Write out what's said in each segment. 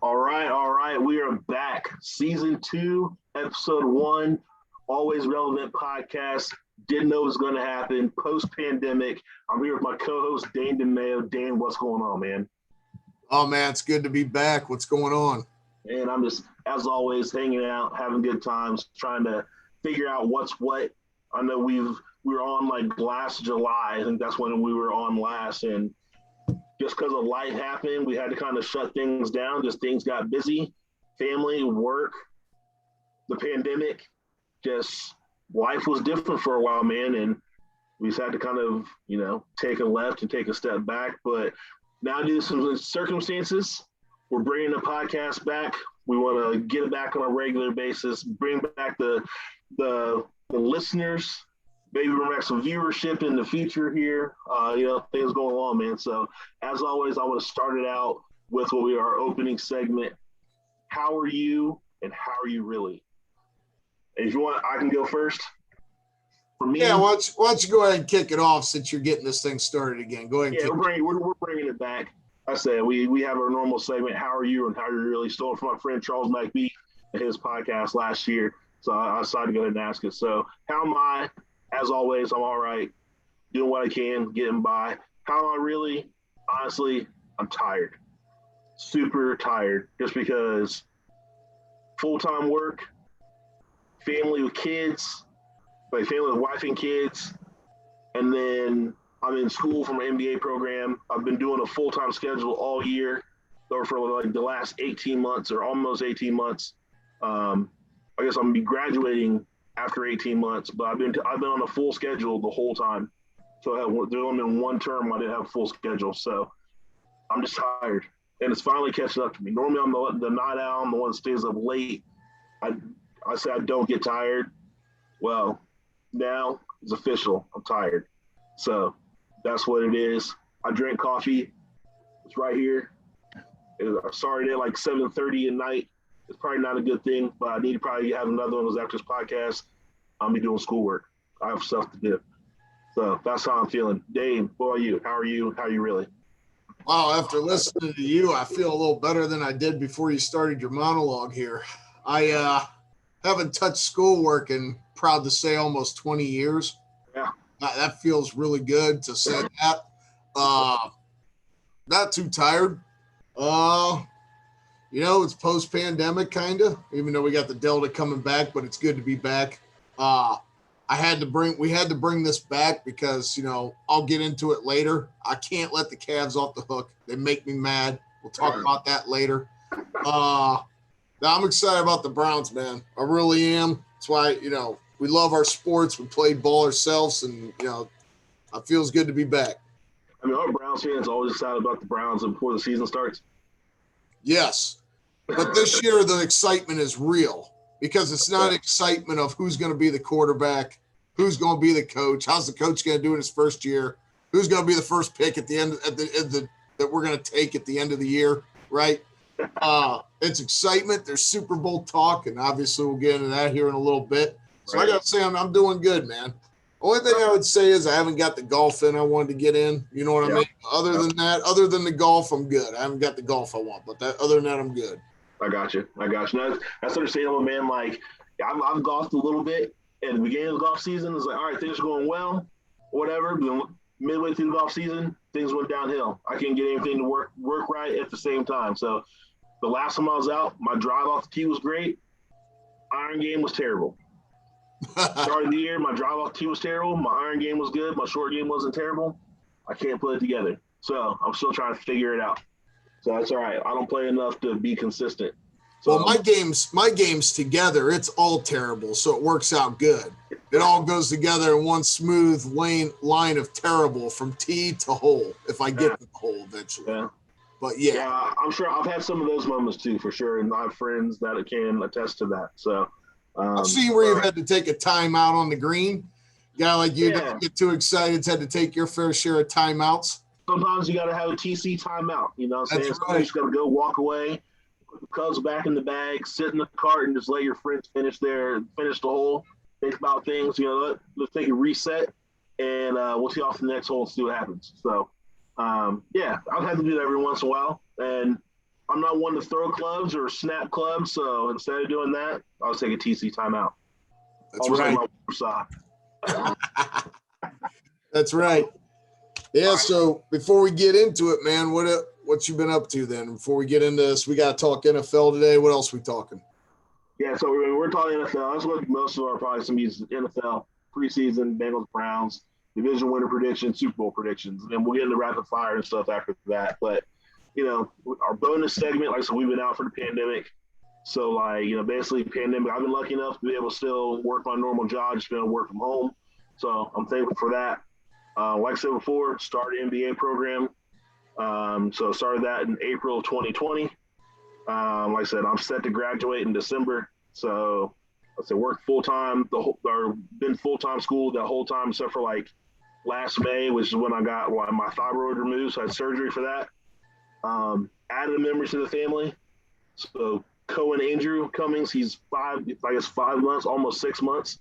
All right. We are back. Season 2, Episode 1, Always Relevant Podcast. Didn't know it was going to happen. Post-pandemic, I'm here with my co-host, Dane and I. Dane, what's going on, man? Oh, man, it's good to be back. What's going on? And I'm just, as always, hanging out, having good times, trying to figure out what's what. I know we were on like last July. I think that's when we were on last. And just because of life happened, we had to kind of shut things down. Just things got busy, family, work, the pandemic, just life was different for a while, man. And we just had to kind of, take a left and take a step back. But now due to some circumstances, we're bringing the podcast back. We want to get it back on a regular basis, bring back the listeners, maybe bring back some viewership in the future here. Things going on, man. So as always, I want to start it out with what we are our opening segment. How are you and how are you really? And if you want, I can go first. For me, yeah, why don't you go ahead and kick it off since you're getting this thing started again. Go ahead. Yeah, we're bringing it back. I said we have our normal segment. How are you and how are you really? Stole it from my friend Charles McBee at his podcast last year. So I decided to go ahead and ask it. So how am I? As always, I'm all right, doing what I can, getting by. How am I really? Honestly, I'm tired, super tired, just because full-time work, family with kids, like family with wife and kids, and then I'm in school for my MBA program. I've been doing a full-time schedule all year, or for like the last 18 months or almost 18 months. I guess I'm gonna be graduating after 18 months, but I've been on a full schedule the whole time. So there's only been one term I didn't have a full schedule. So I'm just tired, and it's finally catching up to me. Normally I'm the night owl, I'm the one that stays up late. I say I don't get tired. Well, now it's official. I'm tired. So that's what it is. I drank coffee. It's right here. I started at like 7:30 at night. It's probably not a good thing, but I need to probably have another one of those after this podcast. I'll be doing schoolwork. I have stuff to do. So that's how I'm feeling. Dave, what are you? How are you? How are you really? Wow, after listening to you, I feel a little better than I did before you started your monologue here. I haven't touched schoolwork in, proud to say, almost 20 years. Yeah. That feels really good to say that. Not too tired. It's post-pandemic kind of, even though we got the Delta coming back, but it's good to be back. We had to bring this back because, I'll get into it later. I can't let the Cavs off the hook. They make me mad. We'll talk about that later. I'm excited about the Browns, man. I really am. That's why, we love our sports. We played ball ourselves, and, it feels good to be back. I mean, our Browns fans always excited about the Browns before the season starts. Yes. But this year, the excitement is real because it's not excitement of who's going to be the quarterback, who's going to be the coach, how's the coach going to do in his first year, who's going to be the first pick at the end that we're going to take at the end of the year, right? It's excitement. There's Super Bowl talk, and obviously we'll get into that here in a little bit. So I got to say I'm doing good, man. Only thing I would say is I haven't got the golf in I wanted to get in. You know what I mean? Other than that, other than the golf, I'm good. I haven't got the golf I want, but other than that, I'm good. I got you. That's understandable, man. Like, I've golfed a little bit at the beginning of the golf season. It's like, all right, things are going well, whatever. But then midway through the golf season, things went downhill. I couldn't get anything to work right at the same time. So the last time I was out, my drive off the tee was great. Iron game was terrible. Started the year, my drive off the tee was terrible. My iron game was good. My short game wasn't terrible. I can't put it together. So I'm still trying to figure it out. So that's all right. I don't play enough to be consistent. So, well, my games together, it's all terrible, so it works out good. It all goes together in one smooth line of terrible from tee to hole, if I get to the hole eventually. Yeah. But yeah. Yeah, I'm sure I've had some of those moments too, for sure, and I have friends that can attest to that. So I've seen where you've had to take a timeout on the green. A guy like you didn't get too excited, had to take your fair share of timeouts. Sometimes you got to have a TC timeout. You know what I'm saying? That's right. You just got to go walk away, put the Cubs back in the bag, sit in the cart, and just let your friends finish the hole. Think about things. Let's take a reset, and we'll see off the next hole and see what happens. So, I've had to do that every once in a while. And I'm not one to throw clubs or snap clubs, so instead of doing that, I'll take a TC timeout. That's right. Like That's right. Yeah, so before we get into it, man, what you been up to then? Before we get into this, we got to talk NFL today. What else we talking? Yeah, so we're talking NFL. That's what most of our probably some use NFL preseason, Bengals, Browns, division winner predictions, Super Bowl predictions, and then we'll get into rapid fire and stuff after that. But our bonus segment, like I said, we've been out for the pandemic. So, basically pandemic, I've been lucky enough to be able to still work my normal job, just being able to work from home. So I'm thankful for that. Like I said before, started MBA program. So started that in April of 2020. Like I said, I'm set to graduate in December. So I said worked full-time, been full-time school the whole time except for last May, which is when I got my thyroid removed. So I had surgery for that. Added a member to the family. So Cohen Andrew Cummings, he's 5 months, almost 6 months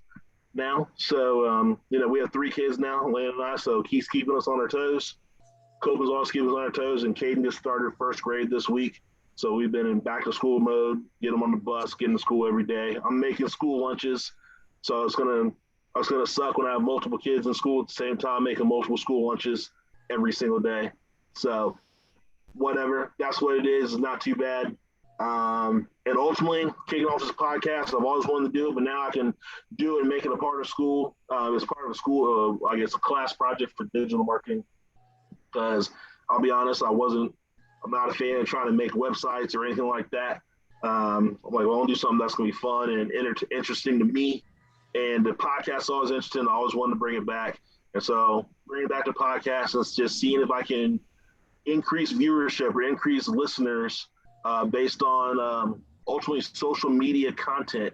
now. So, we have 3 kids now, Landon and I, so he's keeping us on our toes. Copen's also keeping us on our toes, and Caden just started first grade this week. So we've been in back to school mode, get him on the bus, getting to school every day. I'm making school lunches. So it's gonna suck when I have multiple kids in school at the same time, making multiple school lunches every single day. So whatever, that's what it is. It's not too bad. And ultimately, kicking off this podcast, I've always wanted to do it, but now I can do it and make it a part of school. It's part of a school, a class project for digital marketing. Because I'll be honest, I'm not a fan of trying to make websites or anything like that. I'm like, well, I'll do something that's going to be fun and interesting to me. And the podcast is always interesting. I always wanted to bring it back. And so bringing back the podcast and just seeing if I can increase viewership or increase listeners based on ultimately social media content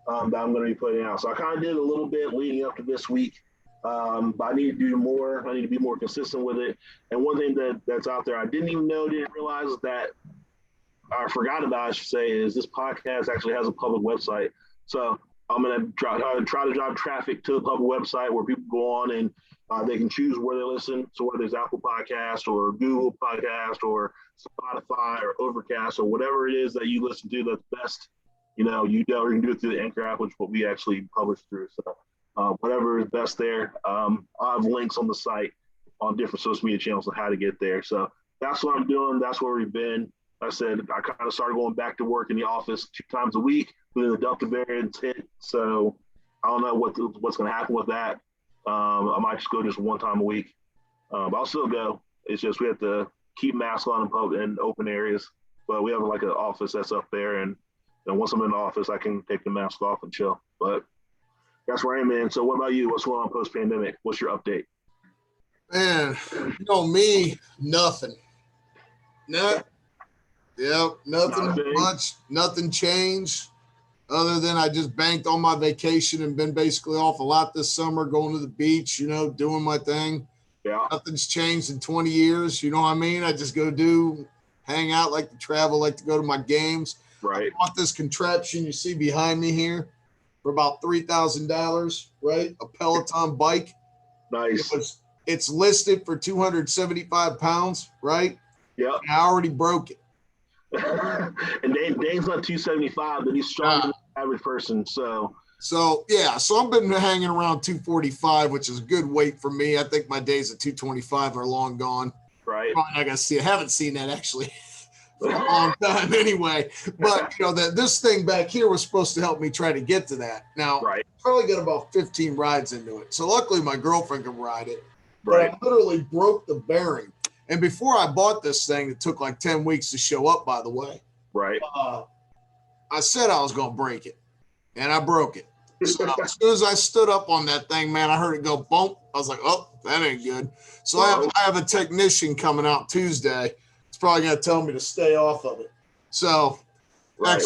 that I'm going to be putting out. So I kind of did a little bit leading up to this week, but I need to do more. I need to be more consistent with it. And one thing that's out there I didn't realize that I forgot about, I should say, is this podcast actually has a public website. So I'm going to try to drive traffic to the public website where people go on and they can choose where they listen. So whether it's Apple Podcast or Google Podcast or Spotify or Overcast or whatever it is that you listen to that's best, you can do it through the Anchor app, which is what we actually publish through. So whatever is best there. I have links on the site on different social media channels on how to get there. So that's what I'm doing. That's where we've been. Like I said, I kind of started going back to work in the office 2 times a week when the Delta variant hit. So I don't know what's going to happen with that. I might just go just 1 time a week, but I'll still go. It's just we have to keep masks on in open areas. But we have an office that's up there, and once I'm in the office, I can take the mask off and chill. But that's where I am, man. So what about you? What's going on post-pandemic? What's your update? Man, me, nothing. Nothing much. Nothing changed. Other than I just banked on my vacation and been basically off a lot this summer, going to the beach, doing my thing. Yeah. Nothing's changed in 20 years. You know what I mean? I just hang out, like to travel, like to go to my games. Right. I bought this contraption you see behind me here for about $3,000, right? A Peloton bike. Nice. It's listed for 275 pounds, right? Yeah. I already broke it. And Dane's not 275, but he's stronger than the average person. So I've been hanging around 245, which is a good weight for me. I think my days at 225 are long gone. Right. Probably not gonna see. I haven't seen that actually for a long time anyway. But this thing back here was supposed to help me try to get to that. Now, right. Probably got about 15 rides into it. So luckily my girlfriend can ride it. Right. But I literally broke the bearing. And before I bought this thing, it took like 10 weeks to show up, by the way. Right. I said I was going to break it, and I broke it. So as soon as I stood up on that thing, man, I heard it go bump. I was like, oh, that ain't good. So I have a technician coming out Tuesday. It's probably going to tell me to stay off of it. So right.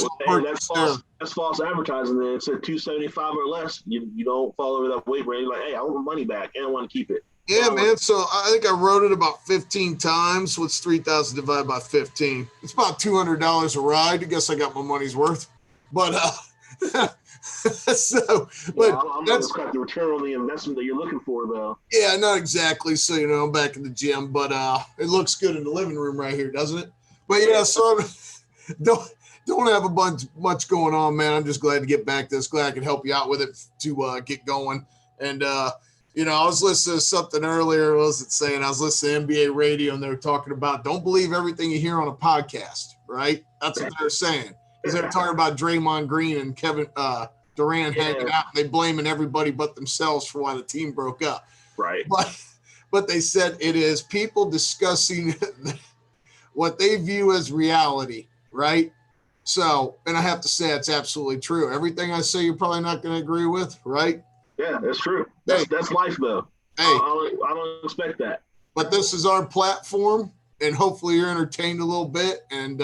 That's false advertising. Then it said 275 or less. You don't fall over that weight range. You're like, hey, I want my money back, and I want to keep it. Yeah, man. So I think I wrote it about 15 times. What's 3,000 divided by 15? It's about $200 a ride. I guess I got my money's worth. But I'm not got the return on the investment that you're looking for, though. Yeah, not exactly. So I'm back in the gym, but it looks good in the living room right here, doesn't it? But yeah, so don't have much going on, man. I'm just glad to get back to this. Glad I could help you out with it to get going. And I was listening to something earlier. What was it saying? I was listening to NBA radio, and they were talking about don't believe everything you hear on a podcast, right? That's what they're saying. Because they were talking about Draymond Green and Kevin Durant hanging out, and they blaming everybody but themselves for why the team broke up. Right. But they said it is people discussing what they view as reality, right? So, and I have to say it's absolutely true. Everything I say, you're probably not going to agree with, right? Yeah, that's true. That's life, though. Hey, I don't expect that. But this is our platform, and hopefully you're entertained a little bit and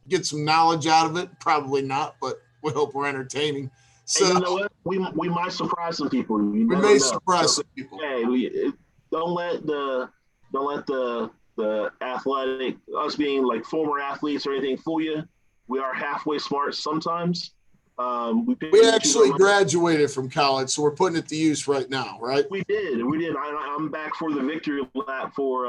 get some knowledge out of it. Probably not, but we hope we're entertaining. So, and you know what? We might surprise some people. We may surprise some people. Hey, don't let the athletic, us being like former athletes or anything, fool you. We are halfway smart sometimes. We actually graduated from college, so we're putting it to use right now, right? We did. I'm back for the victory lap for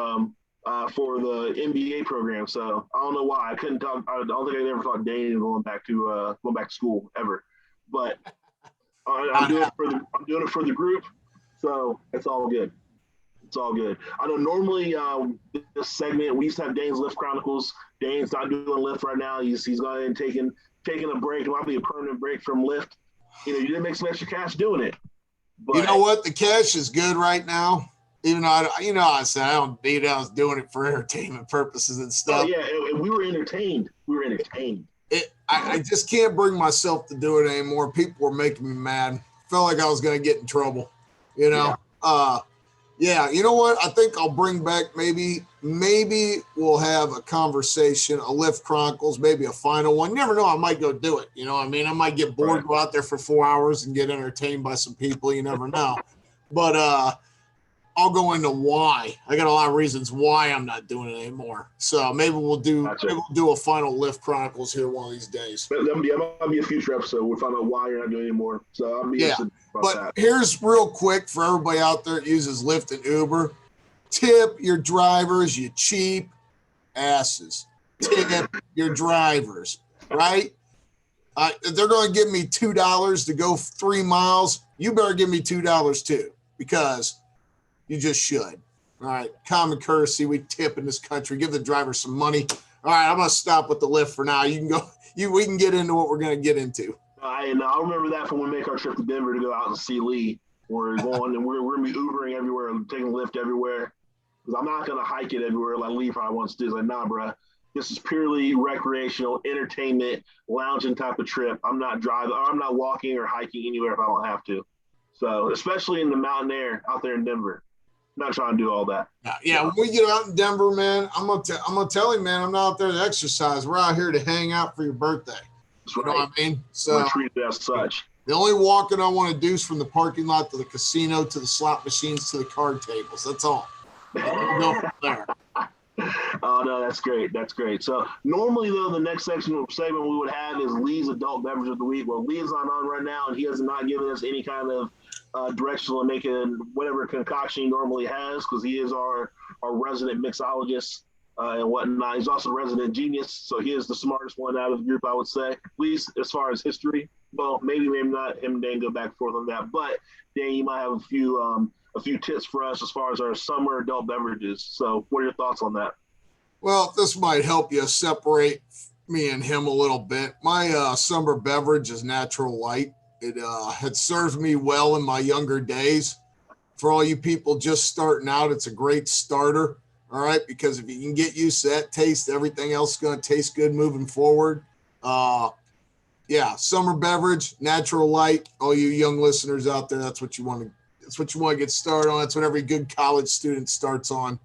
the MBA program. So I don't know why I couldn't talk. I don't think I ever thought Dane and going back to school ever. But I'm doing it for the group. So it's all good. It's all good. I know normally this segment we used to have Dane's Lift Chronicles. Dane's not doing lift right now. He's gone and taking a break. It might be a permanent break from lift. You didn't make some extra cash doing it. But, you know what? The cash is good right now. Even though I said I don't need it. I was doing it for entertainment purposes and stuff. Oh yeah, and we were entertained. I just can't bring myself to do it anymore. People were making me mad. Felt like I was going to get in trouble. Yeah, you know what? I think I'll bring back maybe we'll have a conversation, a Lift Chronicles, maybe a final one. You never know. I might go do it. You know what I mean? I might get bored, go out there for 4 hours and get entertained by some people. You never know. But I'll go into why. I got a lot of reasons why I'm not doing it anymore. So maybe we'll do a final Lift Chronicles here one of these days. That might be a future episode. We'll find out why you're not doing it anymore. So I'll be interested about that. Here's real quick for everybody out there that uses Lyft and Uber. Tip your drivers, you cheap asses. Tip your drivers, right? If they're going to give me $2 to go 3 miles, you better give me $2 too, because you just should. All right. Common courtesy. We tip in this country. Give the driver some money. All right. I'm going to stop with the lift for now. You can go. We can get into what we're going to get into. I remember that from when we make our trip to Denver to go out and see Lee. We're going and we're going to be Ubering everywhere and taking a lift everywhere. Because I'm not going to hike it everywhere like Lee probably wants to do. It's like, nah, bro. This is purely recreational, entertainment, lounging type of trip. I'm not driving. I'm not walking or hiking anywhere if I don't have to. So, especially in the mountain air out there in Denver. Not trying to do all that. Yeah. When we get out in Denver, man, I'm gonna tell him, man, I'm not out there to exercise. We're out here to hang out for your birthday. That's right. You know what I mean? So we're treated as such. The only walking I want to do is from the parking lot to the casino to the slot machines to the card tables. That's all. We'll go from there. Oh no, that's great. That's great. So normally though, the next segment we would have is Lee's adult beverage of the week. Well, Lee is not on right now, and he has not given us any kind of direction on making whatever concoction he normally has, because he is our resident mixologist and whatnot. He's also a resident genius, so he is the smartest one out of the group, I would say, at least as far as history. Well, maybe not. Him and Dan go back and forth on that, but Dan, you might have a few tips for us as far as our summer adult beverages. So what are your thoughts on that? Well, this might help you separate me and him a little bit. My summer beverage is Natural Light. It had served me well in my younger days. For all you people just starting out, it's a great starter, all right? Because if you can get used to that taste, everything else is going to taste good moving forward. Summer beverage, Natural Light. All you young listeners out there, that's what you want to get started on. That's what every good college student starts on.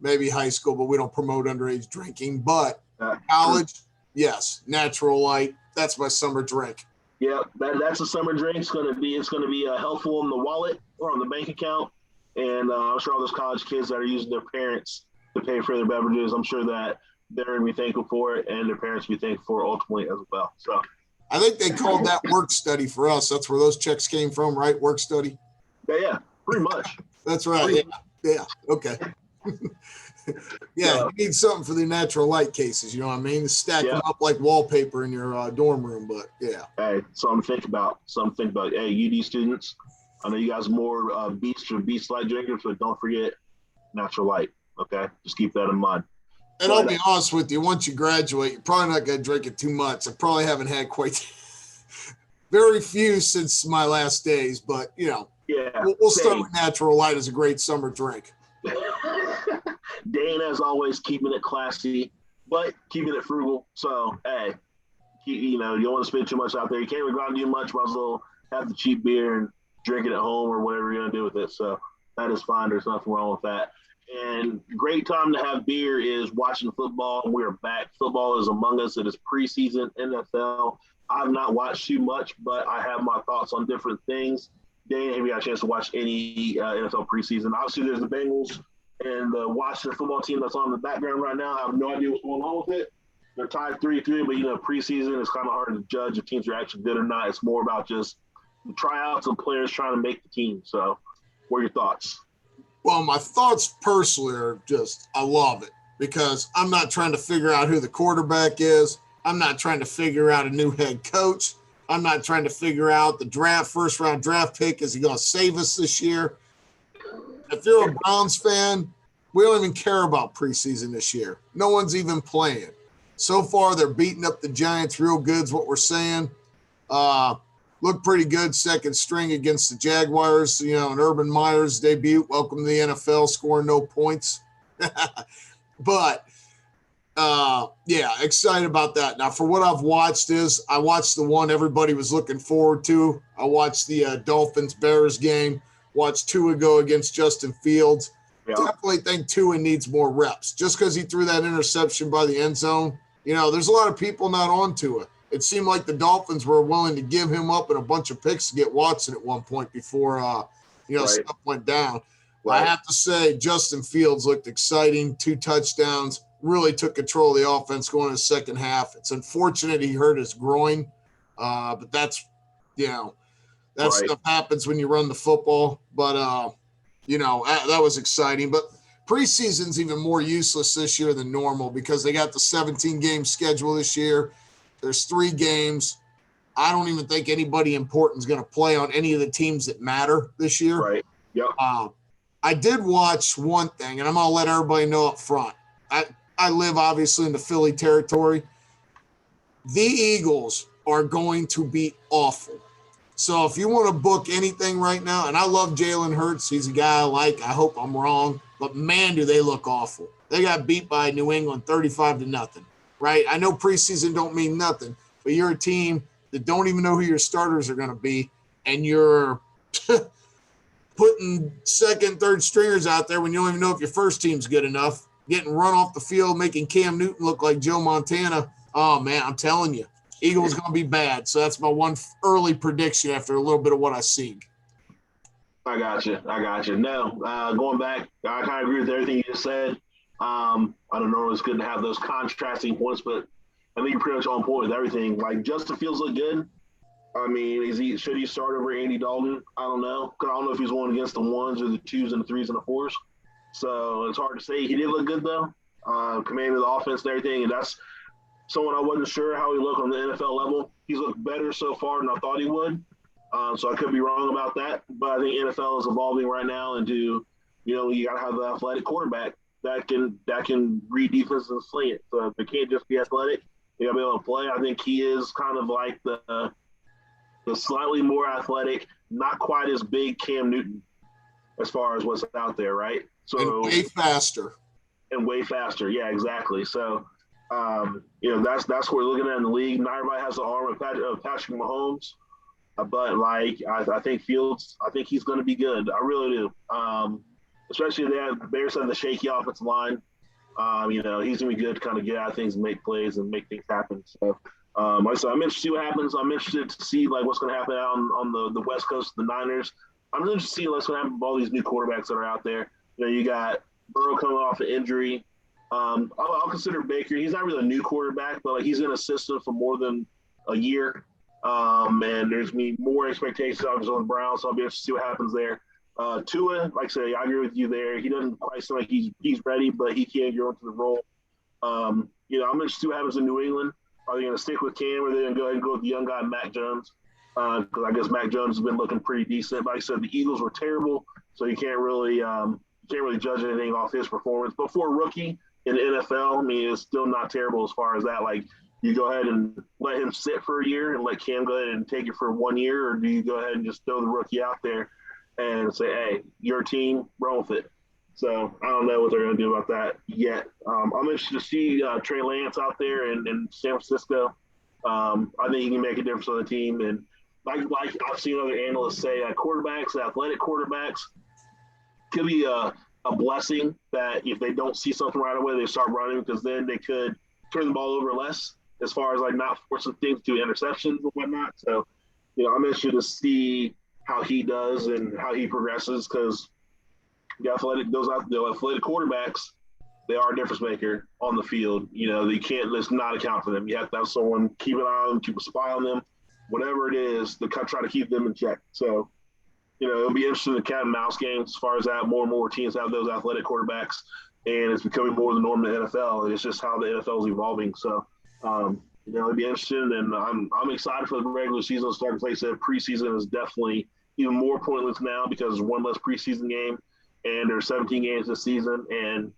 Maybe high school, but we don't promote underage drinking. But college, yes, Natural Light. That's my summer drink. Yeah, that's a summer drink. It's gonna be helpful in the wallet or on the bank account, and I'm sure all those college kids that are using their parents to pay for their beverages, I'm sure that they're gonna be thankful for it, and their parents will be thankful for it ultimately as well. So I think they called that work study for us. That's where those checks came from, right? Work study. Yeah, pretty much. That's right. Yeah. Okay. Yeah, So, you need something for the natural light cases. You know what I mean? To stack them up like wallpaper in your dorm room. But yeah. Hey, something to think about. Something to think about. Hey, UD students, I know you guys are more beast or beast light drinkers, but don't forget natural light. Okay, just keep that in mind. And I'll be honest with you, once you graduate, you're probably not going to drink it too much. I probably haven't had quite very few since my last days, but, you know, we'll start with natural light as a great summer drink. Dane, as always, keeping it classy, but keeping it frugal. So, hey, you don't want to spend too much out there. You can't really go out and do much. Might as well have the cheap beer and drink it at home or whatever you're going to do with it. So that is fine. There's nothing wrong with that. And great time to have beer is watching football. We're back. Football is among us. It is preseason NFL. I've not watched too much, but I have my thoughts on different things. Dane, have you got a chance to watch any NFL preseason? Obviously, there's the Bengals and the Washington football team that's on the background right now. I have no idea what's going on with it. They're tied 3-3, but, preseason is kind of hard to judge if teams are actually good or not. It's more about just the tryouts and players trying to make the team. So what are your thoughts? Well, my thoughts personally are just, I love it because I'm not trying to figure out who the quarterback is. I'm not trying to figure out a new head coach. I'm not trying to figure out the first round draft pick. Is he going to save us this year? If you're a Browns fan, we don't even care about preseason this year. No one's even playing. So far, they're beating up the Giants real good is what we're saying. Looked pretty good second string against the Jaguars, and Urban Meyer's debut. Welcome to the NFL, scoring no points. But, excited about that. Now, for what I've watched I watched the one everybody was looking forward to. I watched the Dolphins-Bears game, watched Tua go against Justin Fields. Yeah. Definitely think Tua needs more reps. Just because he threw that interception by the end zone, there's a lot of people not on Tua. It seemed like the Dolphins were willing to give him up and a bunch of picks to get Watson at one point before, stuff went down. Right. I have to say, Justin Fields looked exciting. 2 touchdowns, really took control of the offense going in the second half. It's unfortunate he hurt his groin, but that's, stuff happens when you run the football. But, that was exciting. But preseason's even more useless this year than normal because they got the 17-game schedule this year. There's 3 games. I don't even think anybody important is going to play on any of the teams that matter this year. Right. Yep. I did watch one thing, and I'm going to let everybody know up front. I live, obviously, in the Philly territory. The Eagles are going to be awful. So if you want to book anything right now, and I love Jalen Hurts. He's a guy I like. I hope I'm wrong. But, man, do they look awful. They got beat by New England 35-0. Right? I know preseason don't mean nothing, but you're a team that don't even know who your starters are going to be, and you're putting second, third stringers out there when you don't even know if your first team's good enough, getting run off the field, making Cam Newton look like Joe Montana. Oh, man, I'm telling you, Eagles going to be bad. So that's my one early prediction after a little bit of what I've seen. I got you. No, going back, I kind of agree with everything you just said. I don't know. It's good to have those contrasting points, but I think you're pretty much on point with everything. Like, Justin Fields look good. I mean, should he start over Andy Dalton? I don't know. Because I don't know if he's going against the 1s or the 2s and the 3s and the 4s. So it's hard to say. He did look good, though. Commanded the offense and everything. And that's someone I wasn't sure how he looked on the NFL level. He's looked better so far than I thought he would. So I could be wrong about that. But I think NFL is evolving right now into, you got to have the athletic quarterback that can read defense and sling it. So they can't just be athletic. They got to be able to play. I think he is kind of like the slightly more athletic, not quite as big Cam Newton as far as what's out there, right? So and way faster. Yeah, exactly. So, that's what we're looking at in the league. Not everybody has the arm of Patrick Mahomes, but I think Fields, I think he's going to be good. I really do. Especially if they have Bears have the shaky offensive line. He's going to be good to kind of get out of things and make plays and make things happen. So, I'm interested to see what happens. I'm interested to see what's going to happen out on the West Coast of the Niners. I'm interested to see what's going to happen with all these new quarterbacks that are out there. You got Burrow coming off an injury. I'll consider Baker. He's not really a new quarterback, but he's in a system for more than a year. And there's more expectations obviously on the Browns, so I'll be interested to see what happens there. Tua, like I said, I agree with you there. He doesn't quite seem like he's ready, but he can grow into the role. I'm interested to see what happens in New England. Are they going to stick with Cam, or are they going to go ahead and go with the young guy, Mac Jones? Because I guess Mac Jones has been looking pretty decent. Like I said, the Eagles were terrible, so you can't really judge anything off his performance. But for a rookie in the NFL, I mean, it's still not terrible as far as that. Like, you go ahead and let him sit for a year and let Cam go ahead and take it for 1 year, or do you go ahead and just throw the rookie out there and say, hey, your team, run with it? So I don't know what they're going to do about that yet. I'm interested to see Trey Lance out there in San Francisco. I think he can make a difference on the team. And like I've seen other analysts say, quarterbacks, athletic quarterbacks, could be a blessing that if they don't see something right away, they start running, because then they could turn the ball over less as far as like not forcing things to interceptions and whatnot. So, I'm interested to see how he does and how he progresses, because the athletic quarterbacks, they are a difference maker on the field. They can't just not account for them. You have to have someone keep an eye on them, keep a spy on them, whatever it is, to try to keep them in check. So, it'll be interesting in the cat and mouse game as far as that. More and more teams have those athletic quarterbacks, and it's becoming more the norm in the NFL. And it's just how the NFL is evolving. So, it'll be interesting, and I'm excited for the regular season to start in place. Preseason is definitely even more pointless now because there's one less preseason game, and there's 17 games this season, and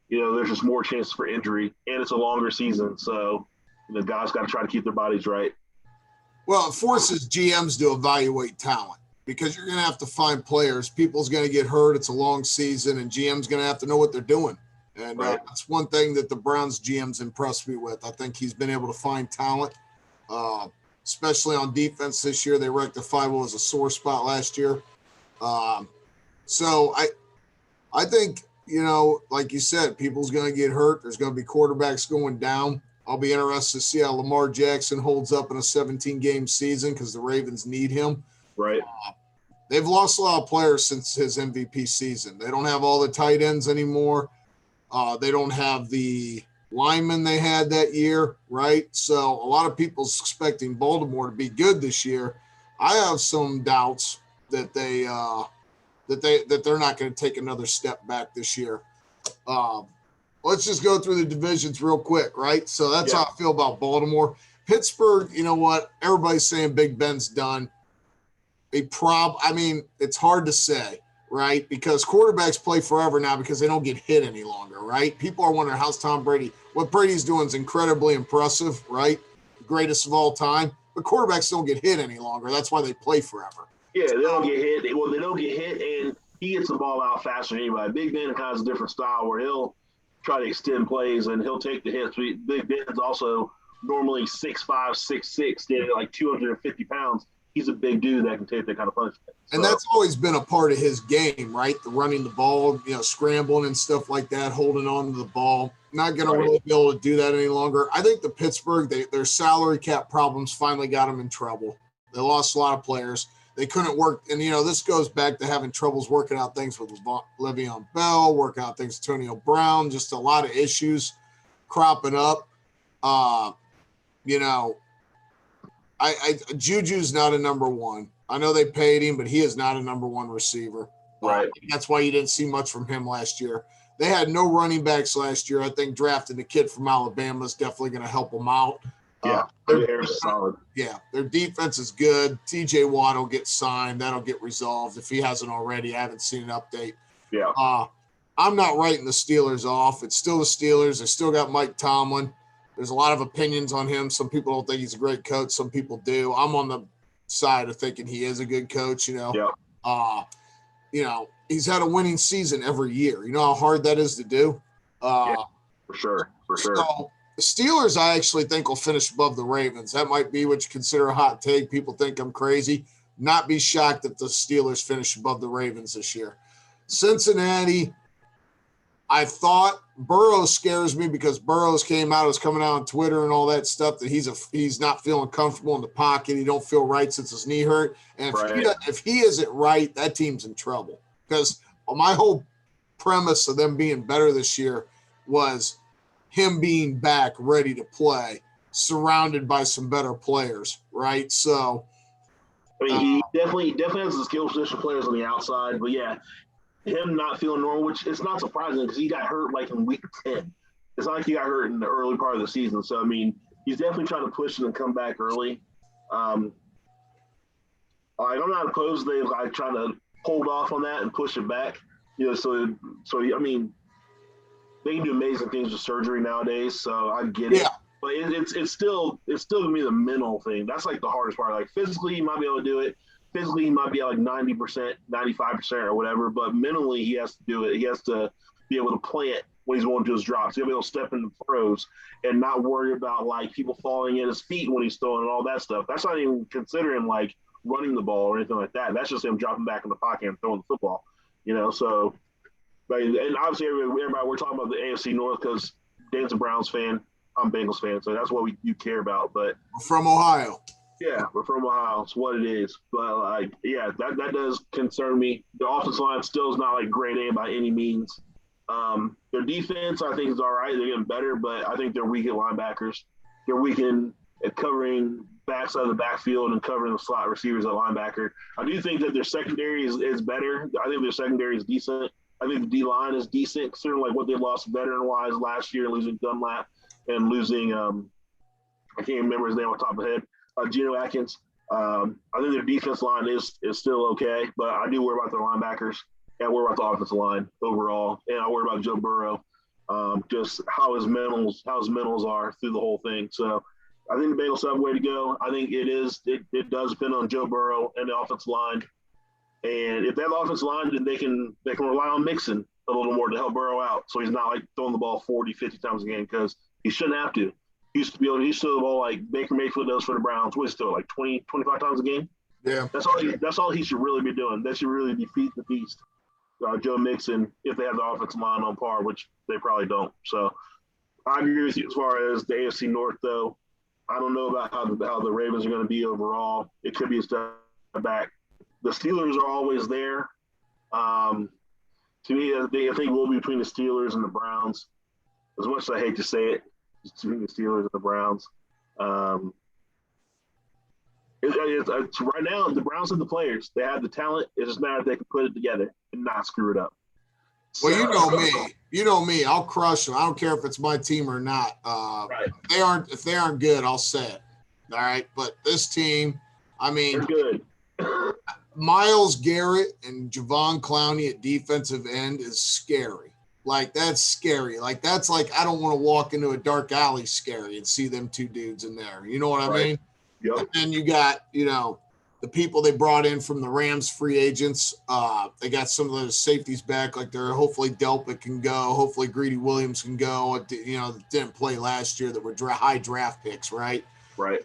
there's just more chances for injury, and it's a longer season. So, the guys got to try to keep their bodies right. Well, it forces GMs to evaluate talent, because you're going to have to find players. People's going to get hurt. It's a long season, and GM's going to have to know what they're doing. And right. That's one thing that the Browns GM's impressed me with. I think he's been able to find talent, especially on defense this year. They rectified what was a sore spot last year. So I think, like you said, people's going to get hurt. There's going to be quarterbacks going down. I'll be interested to see how Lamar Jackson holds up in a 17-game season, because the Ravens need him. Right. They've lost a lot of players since his MVP season. They don't have all the tight ends anymore. They don't have the linemen they had that year, right? So a lot of people's expecting Baltimore to be good this year. I have some doubts that they're not going to take another step back this year. Let's just go through the divisions real quick, right? So that's how I feel about Baltimore. Pittsburgh, you know what? Everybody's saying Big Ben's done. It's hard to say, right? Because quarterbacks play forever now because they don't get hit any longer, right? People are wondering how's Tom Brady. What Brady's doing is incredibly impressive, right? Greatest of all time. But quarterbacks don't get hit any longer. That's why they play forever. Yeah, they don't get hit. Well, they don't get hit, and he gets the ball out faster than anybody. Big Ben has a different style where he'll try to extend plays, and he'll take the hits. Big Ben's also normally 6'5", 6'6", standing at like 250 pounds. He's a big dude that can take that kind of punishment. And that's always been a part of his game, right? The running the ball, scrambling and stuff like that, holding on to the ball. Not going to really be able to do that any longer. I think the Pittsburgh, their salary cap problems finally got them in trouble. They lost a lot of players. They couldn't work. And, this goes back to having troubles working out things with Le'Veon Bell, working out things with Antonio Brown, just a lot of issues cropping up. Juju's not a number one. I know they paid him, but he is not a number one receiver. Right. That's why you didn't see much from him last year. They had no running backs last year. I think drafting the kid from Alabama is definitely going to help them out. Yeah, they're solid. Yeah, their defense is good. TJ Watt will get signed. That'll get resolved if he hasn't already. I haven't seen an update. Yeah. I'm not writing the Steelers off. It's still the Steelers. They still got Mike Tomlin. There's a lot of opinions on him. Some people don't think he's a great coach. Some people do. I'm on the side of thinking he is a good coach, Yeah. He's had a winning season every year. You know how hard that is to do? Yeah, for sure. So the Steelers, I actually think, will finish above the Ravens. That might be what you consider a hot take. People think I'm crazy. Not be shocked if the Steelers finish above the Ravens this year. Cincinnati, I thought Burrow scares me because Burrows came out, was coming out on Twitter and all that stuff that he's not feeling comfortable in the pocket. He don't feel right since his knee hurt. And if he isn't right, that team's in trouble. Because my whole premise of them being better this year was him being back, ready to play, surrounded by some better players, right? So I mean, he definitely has the skill position players on the outside, but yeah, him not feeling normal, which it's not surprising because he got hurt like in week 10. It's not like he got hurt in the early part of the season. So, I mean, he's definitely trying to push it and come back early. I'm not opposed to them like trying to hold off on that and push it back. So I mean, they can do amazing things with surgery nowadays. So I get it. But it's still gonna be the mental thing. That's like the hardest part. Like physically, he might be able to do it. Physically, he might be at like 90%, 95% or whatever. But mentally, he has to do it. He has to be able to plant when he's going to his drops. He'll be able to step into throws and not worry about like people falling at his feet when he's throwing and all that stuff. That's not even considering like running the ball or anything like that. That's just him dropping back in the pocket and throwing the football. So, and obviously everybody we're talking about the AFC North because Dane's a Browns fan. I'm a Bengals fan, so that's what you care about. But we're from Ohio. Yeah, we're from Ohio. It's what it is. But that does concern me. The offensive line still is not like grade A by any means. Their defense, I think, is all right. They're getting better, but I think they're weak at linebackers. They're weak at covering backs out of the backfield and covering the slot receivers at linebacker. I do think that their secondary is better. I think their secondary is decent. I think the D-line is decent, considering like what they lost veteran-wise last year, losing Dunlap and losing I can't remember his name on top of the head. Geno Atkins. I think their defense line is still okay, but I do worry about their linebackers and I worry about the offensive line overall, and I worry about Joe Burrow, just how his mentals are through the whole thing. So I think the Bengals have a way to go. I think it does depend on Joe Burrow and the offensive line, and if they have the offensive line, then they can rely on Messin a little more to help Burrow out, so he's not like throwing the ball 40, 50 times a game because he shouldn't have to. He used to be able to throw the ball like Baker Mayfield does for the Browns. What is still like 20, 25 times a game? Yeah. That's all he should really be doing. That should really be feeding the beast. Joe Mixon, if they have the offensive line on par, which they probably don't. So I agree with you as far as the AFC North, though. I don't know about how the Ravens are going to be overall. It could be a step back. The Steelers are always there. To me, I think we'll be between the Steelers and the Browns. As much as I hate to say it, it's between the Steelers and the Browns. Right now, the Browns have the players. They have the talent. It's just a matter if they can put it together and not screw it up. Well, you know me. I'll crush them. I don't care if it's my team or not. Right. If they aren't good, I'll say it. All right. But this team, I mean, they're good. Myles Garrett and Javon Clowney at defensive end is scary. Like, that's scary. Like, that's like I don't want to walk into a dark alley scary and see them two dudes in there. You know what I mean? Yep. And then you got, the people they brought in from the Rams free agents. They got some of those safeties back. Like, they're hopefully Delpit can go. Hopefully Greedy Williams can go. Didn't play last year that were high draft picks, right? Right.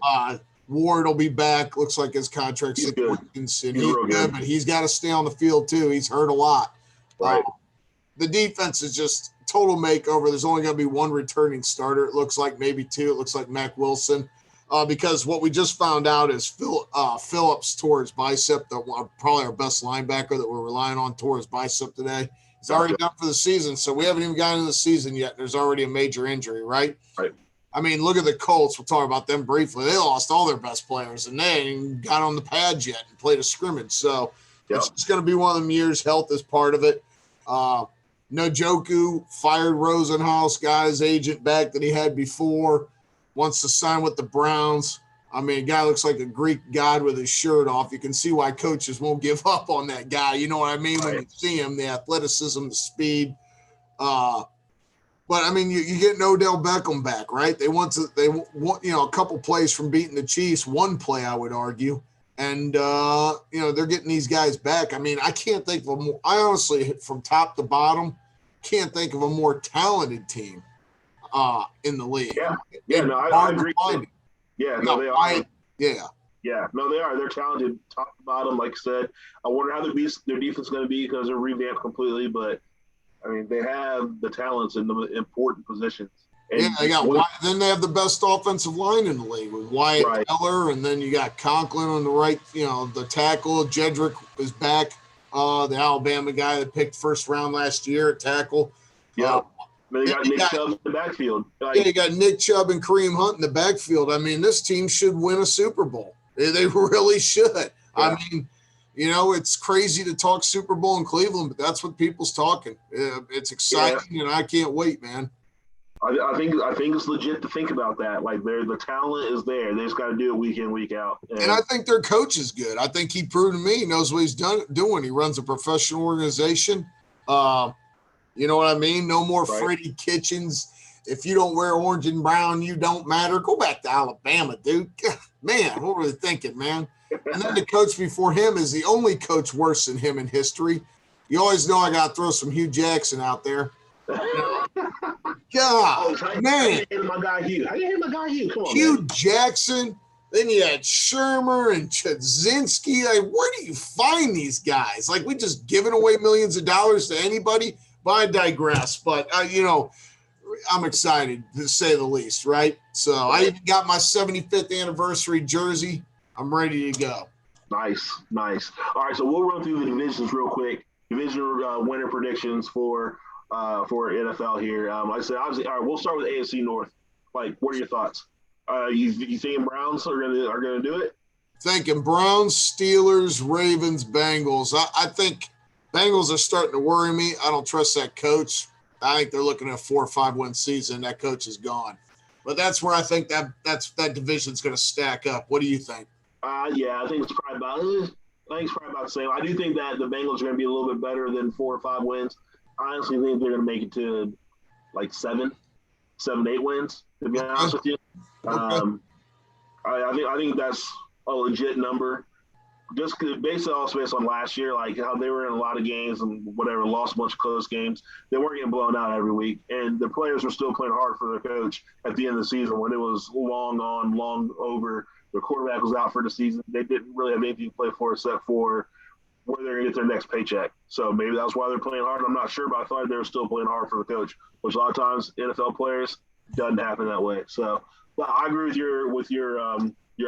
Ward will be back. Looks like his contract situation. He's good, but he's got to stay on the field too. He's hurt a lot. Right. The defense is just total makeover. There's only going to be one returning starter. It looks like maybe two. It looks like Mac Wilson. Because what we just found out is Phillips tore his bicep. Probably our best linebacker that we're relying on tore his bicep today. He's already done for the season, so we haven't even gotten into the season yet. There's already a major injury, right? Right. I mean, look at the Colts. We'll talk about them briefly. They lost all their best players, and they ain't even got on the pads yet and played a scrimmage. So it's just going to be one of them years. Health is part of it. Njoku fired Rosenhaus, got his agent back that he had before, wants to sign with the Browns. I mean, a guy looks like a Greek god with his shirt off. You can see why coaches won't give up on that guy. You know what I mean? Right. When you see him, the athleticism, the speed. But I mean, you get Odell Beckham back, right? They want a couple plays from beating the Chiefs. One play, I would argue, and they're getting these guys back. I mean, I can't think of I honestly, from top to bottom, can't think of a more talented team in the league. Yeah, no, I agree. Yeah, no, they are. Yeah, no, they are. They're talented, top to bottom. Like I said, I wonder how their defense is going to be because they're revamped completely, but. I mean, they have the talents in the important positions. And they got then they have the best offensive line in the league with Wyatt Teller, and then you got Conklin on the right, the tackle. Jedrick is back, the Alabama guy that picked first round last year at tackle. Yeah. They got Nick Chubb in the backfield. You got Nick Chubb and Kareem Hunt in the backfield. I mean, this team should win a Super Bowl. They really should. I mean, it's crazy to talk Super Bowl in Cleveland, but that's what people's talking. It's exciting, and I can't wait, man. I think it's legit to think about that. Like, the talent is there. They just got to do it week in, week out. And I think their coach is good. I think he proved to me he knows what he's doing. He runs a professional organization. You know what I mean? No more Freddie Kitchens. If you don't wear orange and brown, you don't matter. Go back to Alabama, dude. Man, what were they thinking, man? And then the coach before him is the only coach worse than him in history. You always know I got to throw some Hugh Jackson out there. God, man. My guy Hugh. How you hate my guy Hugh? Come on, Hugh man. Jackson. Then you had Shermer and Chudzinski. Like, where do you find these guys? Like, we just giving away millions of dollars to anybody? But I digress. But, I'm excited to say the least, right? So I even got my 75th anniversary jersey. I'm ready to go. Nice. All right, so we'll run through the divisions real quick. Division winner predictions for NFL here. Like I said, obviously, all right, we'll start with AFC North. Like, what are your thoughts? You thinking Browns are gonna do it? Thinking Browns, Steelers, Ravens, Bengals. I think Bengals are starting to worry me. I don't trust that coach. I think they're looking at a 4 or 5 win season. That coach is gone. But that's where I think that division's going to stack up. What do you think? Yeah, I think it's probably about the same. I do think that the Bengals are going to be a little bit better than 4 or 5 wins. I honestly think they're going to make it to like 7, 8 wins, to be honest with you. I think that's a legit number. Just based on last year, like how they were in a lot of games and whatever, lost a bunch of close games. They weren't getting blown out every week, and the players were still playing hard for their coach at the end of the season when it was long on, long over. Their quarterback was out for the season. They didn't really have anything to play for except for where they're going to get their next paycheck. So maybe that's why they're playing hard. I'm not sure, but I thought they were still playing hard for the coach, which a lot of times NFL players doesn't happen that way. So, but I agree with your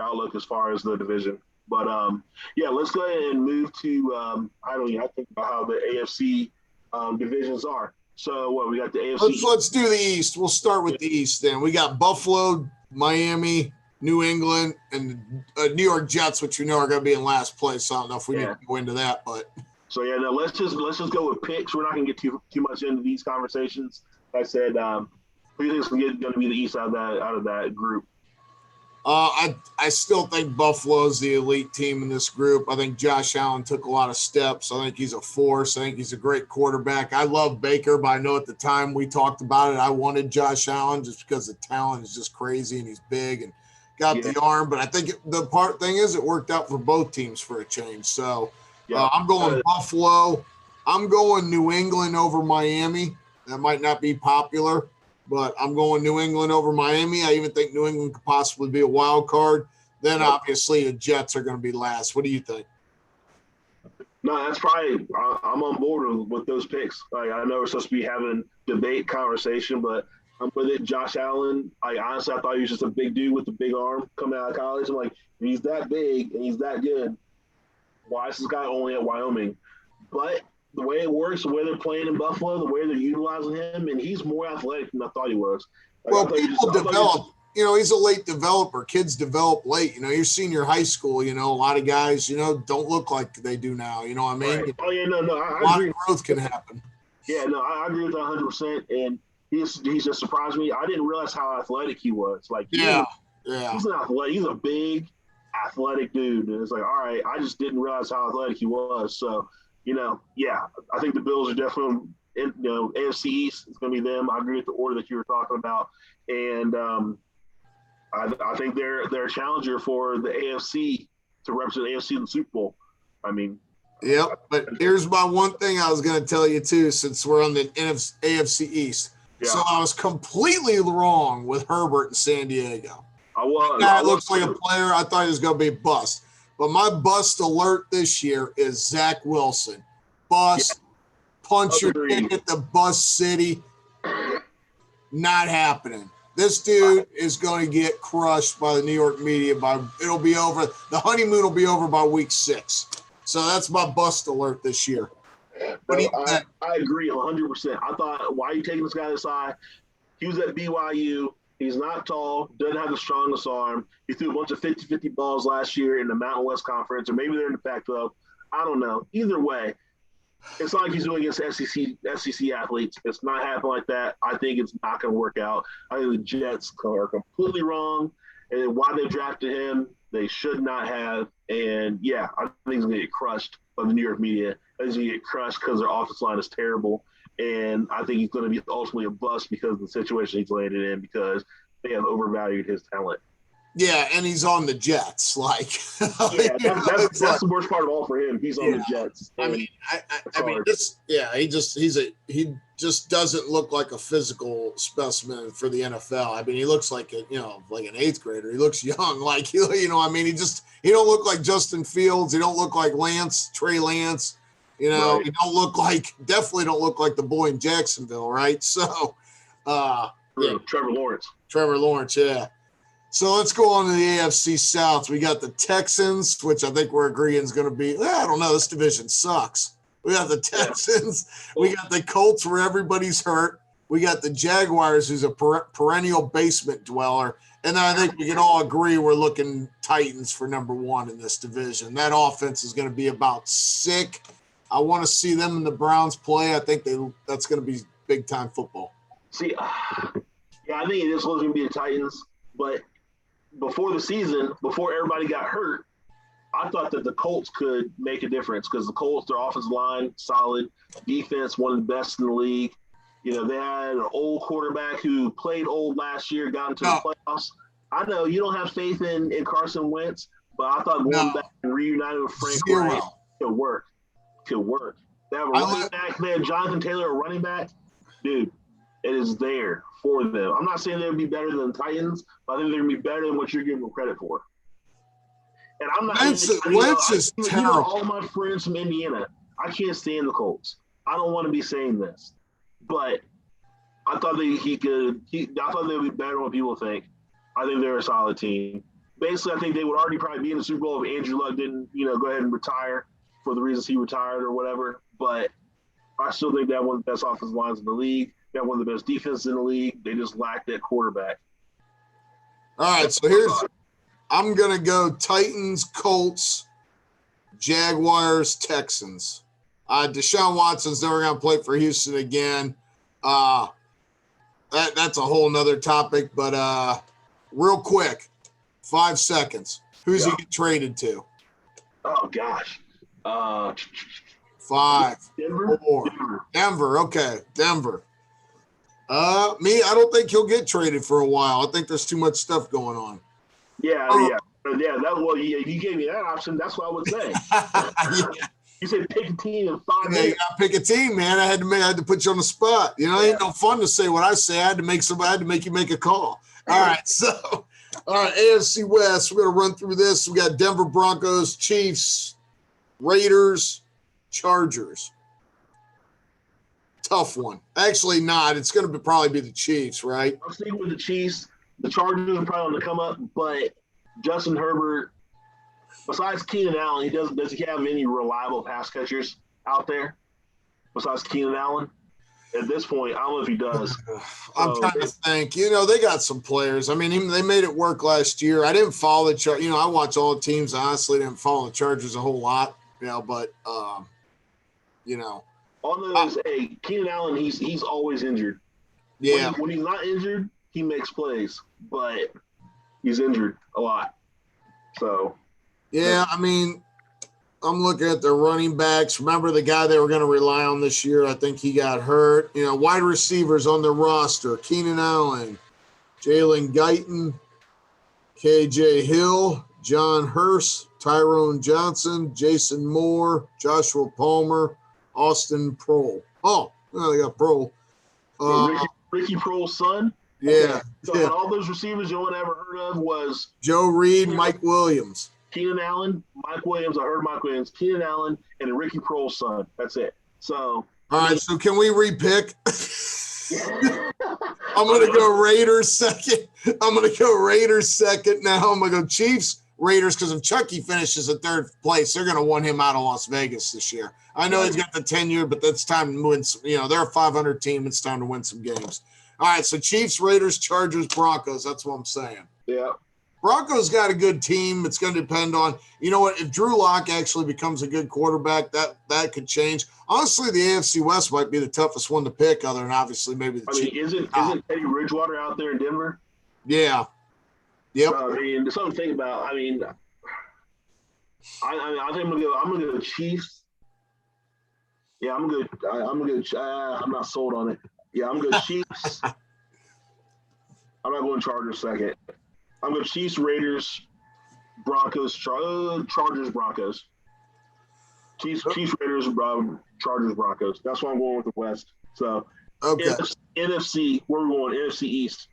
outlook as far as the division. But, yeah, let's go ahead and move to I think about how the AFC divisions are. So, what, we got the AFC. Let's do the East. We'll start with the East then. We got Buffalo, Miami, New England, and New York Jets, which are going to be in last place. So I don't know if we need to go into that. But so, yeah, no, let's just go with picks. We're not going to get too much into these conversations. Like I said, who do you think is going to be the East out of that group? I still think Buffalo's the elite team in this group. I think Josh Allen took a lot of steps. I think he's a force. I think he's a great quarterback. I love Baker, but I know at the time we talked about it, I wanted Josh Allen just because the talent is just crazy and he's big and got the arm. But I think the thing is it worked out for both teams for a change. So I'm going Buffalo. I'm going New England over Miami. That might not be popular, but I'm going New England over Miami. I even think New England could possibly be a wild card. Then, obviously, the Jets are going to be last. What do you think? No, that's probably – I'm on board with those picks. Like, I know we're supposed to be having debate conversation, but I'm with it. Josh Allen, honestly, I thought he was just a big dude with a big arm coming out of college. I'm like, if he's that big and he's that good, why is this guy only at Wyoming? But – the way it works, the way they're playing in Buffalo, the way they're utilizing him, and he's more athletic than I thought he was. People develop. He's a late developer. Kids develop late. Your senior high school, a lot of guys, don't look like they do now. You know what I mean? Right. Oh, yeah, no. A lot of growth can happen. Yeah, no, I agree with that 100%. And he's just surprised me. I didn't realize how athletic he was. Like, he's an athletic. He's a big, athletic dude. And it's like, all right, I just didn't realize how athletic he was. So, I think the Bills are definitely, AFC East is going to be them. I agree with the order that you were talking about. And I think they're a challenger for the AFC to represent the AFC in the Super Bowl. I mean. Yep, but here's my one thing I was going to tell you, too, since we're on the AFC East. Yeah. So I was completely wrong with Herbert in San Diego. I was. That guy looks like a player. I thought he was going to be a bust. But my bust alert this year is Zach Wilson. Bust, punch your ticket to Bust City. Not happening. This dude is going to get crushed by the New York media. It'll be over. The honeymoon will be over by week 6. So that's my bust alert this year. I agree 100%. I thought, why are you taking this guy aside? He was at BYU. He's not tall, doesn't have the strongest arm. He threw a bunch of 50-50 balls last year in the Mountain West Conference, or maybe they're in the Pac-12. I don't know. Either way, it's not like he's doing against SEC athletes. It's not happening like that. I think it's not going to work out. I think the Jets are completely wrong. And why they drafted him, they should not have. And, yeah, I think he's going to get crushed by the New York media. I think he's going to get crushed because their offensive line is terrible. And I think he's going to be ultimately a bust because of the situation he's landed in because they have overvalued his talent. Yeah, and he's on the Jets. Like, yeah, that's the worst part of all for him. He's on the Jets. I mean, he just doesn't look like a physical specimen for the NFL. I mean, he looks like like an eighth grader. He looks young. Like, he don't look like Justin Fields. He don't look like Trey Lance. Right. He definitely don't look like the boy in Jacksonville, right? So, Trevor Lawrence, yeah. So let's go on to the AFC South. We got the Texans, which I think we're agreeing is going to be, I don't know, this division sucks. We got the Texans. Yeah. We got the Colts where everybody's hurt. We got the Jaguars, who's a perennial basement dweller. And I think we can all agree we're looking Titans for number one in this division. That offense is going to be about sick. I want to see them and the Browns play. I think that's going to be big-time football. See, I think it is going to be the Titans, but before the season, before everybody got hurt, I thought that the Colts could make a difference because the Colts, their offensive line, solid. Defense, one of the best in the league. They had an old quarterback who played old last year, got into the playoffs. I know you don't have faith in Carson Wentz, but I thought going back and reuniting with Frank Wright could work. They have a running back. They have Jonathan Taylor, a running back. Dude, it is there for them. I'm not saying they would be better than the Titans, but I think they're going to be better than what you're giving them credit for. And I'm not. Wentz is terrible. All my friends from Indiana, I can't stand the Colts. I don't want to be saying this, but I thought I thought they would be better than what people think. I think they're a solid team. Basically, I think they would already probably be in the Super Bowl if Andrew Luck didn't, go ahead and retire for the reasons he retired or whatever. But I still think they have one of the best offensive lines in the league. They have one of the best defenses in the league. They just lack that quarterback. All right, so I'm going to go Titans, Colts, Jaguars, Texans. Deshaun Watson's never going to play for Houston again. That's a whole nother topic, but real quick, 5 seconds. Who's he get traded to? Oh, gosh. 5, Denver? 4. Denver. Okay, Denver. I don't think he'll get traded for a while. I think there's too much stuff going on. Yeah. You gave me that option. That's what I would say. Yeah. You said pick a team in 5 minutes. You got to pick a team, man. I had to put you on the spot. It ain't no fun to say what I say. I had to make you make a call. All right, so AFC West. We're gonna run through this. We got Denver Broncos, Chiefs, Raiders, Chargers. Tough one. Actually, not. It's going to probably be the Chiefs, right? I'm sticking with the Chiefs. The Chargers are probably on the come up, but Justin Herbert, besides Keenan Allen, does he have any reliable pass catchers out there besides Keenan Allen? At this point, I don't know if he does. I'm trying to think. They got some players. I mean, they made it work last year. I didn't follow the Chargers. I watch all the teams. I honestly didn't follow the Chargers a whole lot. But all those, Keenan Allen, he's always injured. Yeah. When he's not injured, he makes plays, but he's injured a lot. So. Yeah, I mean, I'm looking at the running backs. Remember the guy they were going to rely on this year? I think he got hurt. Wide receivers on the roster: Keenan Allen, Jalen Guyton, KJ Hill, John Hurst, Tyrone Johnson, Jason Moore, Joshua Palmer, Austin Prohl. Oh, they got Prohl. Ricky Prohl's son? Yeah. So all those receivers you only ever heard of was Joe Reed, Mike Williams. Keenan Allen, Mike Williams. I heard Mike Williams, Keenan Allen, and Ricky Prohl's son. That's it. So. All right, so can we repick? I'm going to go Raiders second. I'm going to go Raiders second now. I'm going to go Chiefs, Raiders, because if Chucky finishes in third place, they're going to want him out of Las Vegas this year. I know he's got the tenure, but that's time to win. They're a 500 team. It's time to win some games. All right, so Chiefs, Raiders, Chargers, Broncos. That's what I'm saying. Yeah. Broncos got a good team. It's going to depend on, you know what, if Drew Lock actually becomes a good quarterback, that could change. Honestly, the AFC West might be the toughest one to pick, other than obviously maybe the Chiefs. Isn't Teddy Bridgewater out there in Denver? Yeah. Yep. So, there's something to think about. I think I'm gonna go Chiefs. Yeah, I'm gonna go. I'm not sold on it. Yeah, I'm gonna go Chiefs. I'm not going Chargers second. I'm going Chiefs, Raiders, Broncos, Chargers, Broncos. Chiefs, Raiders, Chargers, Broncos. That's why I'm going with the West. So, okay. NFC, where are we going? NFC East.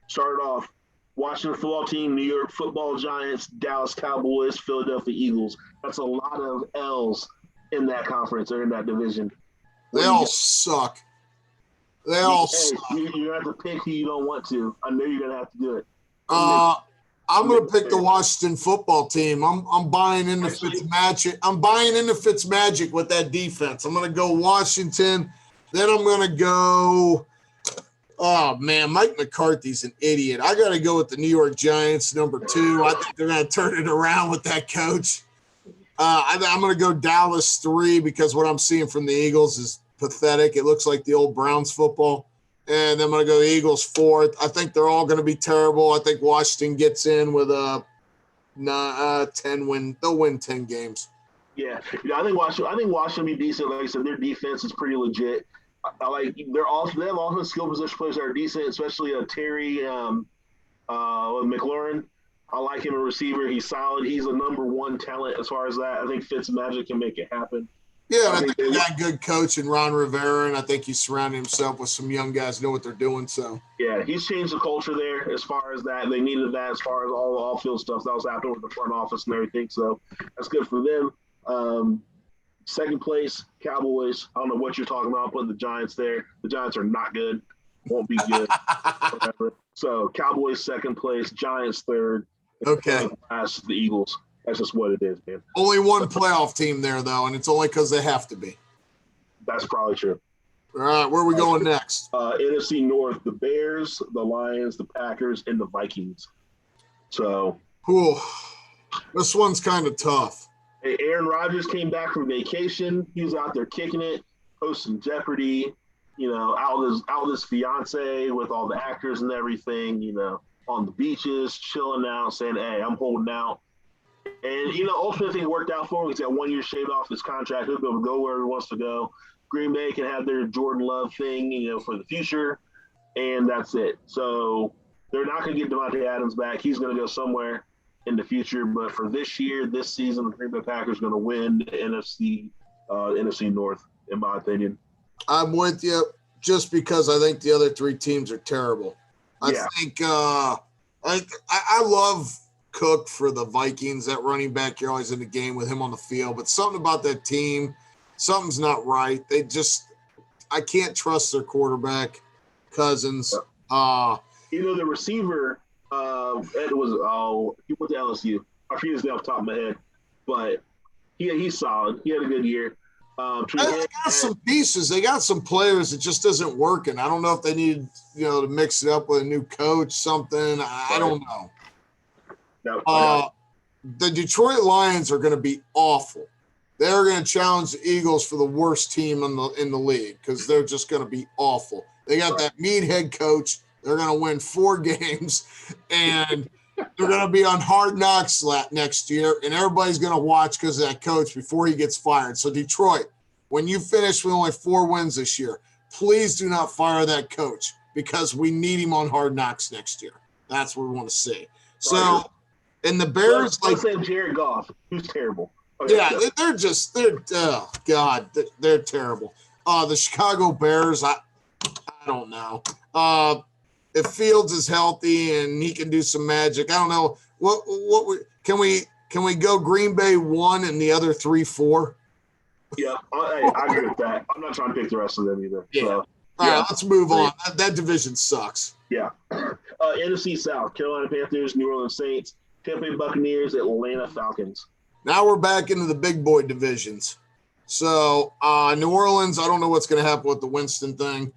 Started off Washington football team, New York football Giants, Dallas Cowboys, Philadelphia Eagles. That's a lot of L's in that conference or in that division. They all suck. They all suck. You're going to have to pick who you don't want to. I know you're going to have to do it. I'm going to pick the Washington football team. I'm buying into Fitzmagic. I'm buying into Fitzmagic with that defense. I'm going to go Washington. Then I'm going to go – oh, man, Mike McCarthy's an idiot. I got to go with the New York Giants, number 2. I think they're going to turn it around with that coach. I'm going to go Dallas 3 because what I'm seeing from the Eagles is pathetic. It looks like the old Browns football. And I'm going to go the Eagles 4th. I think they're all going to be terrible. I think Washington gets in with a 10 win. They'll win 10 games. Yeah, I think Washington will be decent. Like I said, their defense is pretty legit. They have also skill position players that are decent, especially Terry McLaurin. I like him a receiver. He's solid. He's a number 1 talent as far as that. I think Fitzmagic can make it happen. Yeah, I think they got a good coach in Ron Rivera, and I think he's surrounding himself with some young guys who know what they're doing. So yeah, he's changed the culture there as far as that. They needed that as far as all the off-field stuff that was happening with the front office and everything. So that's good for them. Second place, Cowboys. I don't know what you're talking about. Putting the Giants there. The Giants are not good. Won't be good. Whatever. So Cowboys second place, Giants third. Okay. Last, the Eagles. That's just what it is, man. Only one playoff team there, though, and it's only because they have to be. That's probably true. All right, where are we going next? NFC North, the Bears, the Lions, the Packers, and the Vikings. So, this one's kind of tough. Hey, Aaron Rodgers came back from vacation. He was out there kicking it, hosting Jeopardy, out with his fiance with all the actors and everything, on the beaches, chilling out, saying, hey, I'm holding out. And, ultimately, it worked out for him. He's got 1 year shaved off his contract. He'll be able to go where he wants to go. Green Bay can have their Jordan Love thing, for the future, and that's it. So they're not going to get Devontae Adams back. He's going to go somewhere in the future. But for this season, the Green Bay Packers are going to win the NFC North, in my opinion. I'm with you just because I think the other 3 teams are terrible. I think I love Cook for the Vikings. That running back, you're always in the game with him on the field. But something about that team, something's not right. I can't trust their quarterback, Cousins. The receiver, he went to LSU. I forget his name off the top of my head, but he's solid. He had a good year. They got some pieces. They got some players. It just isn't working. I don't know if they need, to mix it up with a new coach, something. I don't know. The Detroit Lions are going to be awful. They're going to challenge the Eagles for the worst team in the league because they're just going to be awful. They got that meathead coach. They're going to win 4 games, and they're going to be on Hard Knocks next year, and everybody's going to watch because of that coach before he gets fired. So, Detroit, when you finish with only 4 wins this year, please do not fire that coach because we need him on Hard Knocks next year. That's what we want to see. So, and the Bears, let's say Jared Goff, who's terrible. Okay, they're terrible. The Chicago Bears, I don't know. If Fields is healthy and he can do some magic, I don't know. Can we go Green Bay 1 and the other 3, 4? Yeah, I agree with that. I'm not trying to pick the rest of them either. Yeah. So, all right, let's move on. That division sucks. Yeah. NFC South, Carolina Panthers, New Orleans Saints, Tampa Bay Buccaneers, Atlanta Falcons. Now we're back into the big boy divisions. So New Orleans, I don't know what's going to happen with the Winston thing.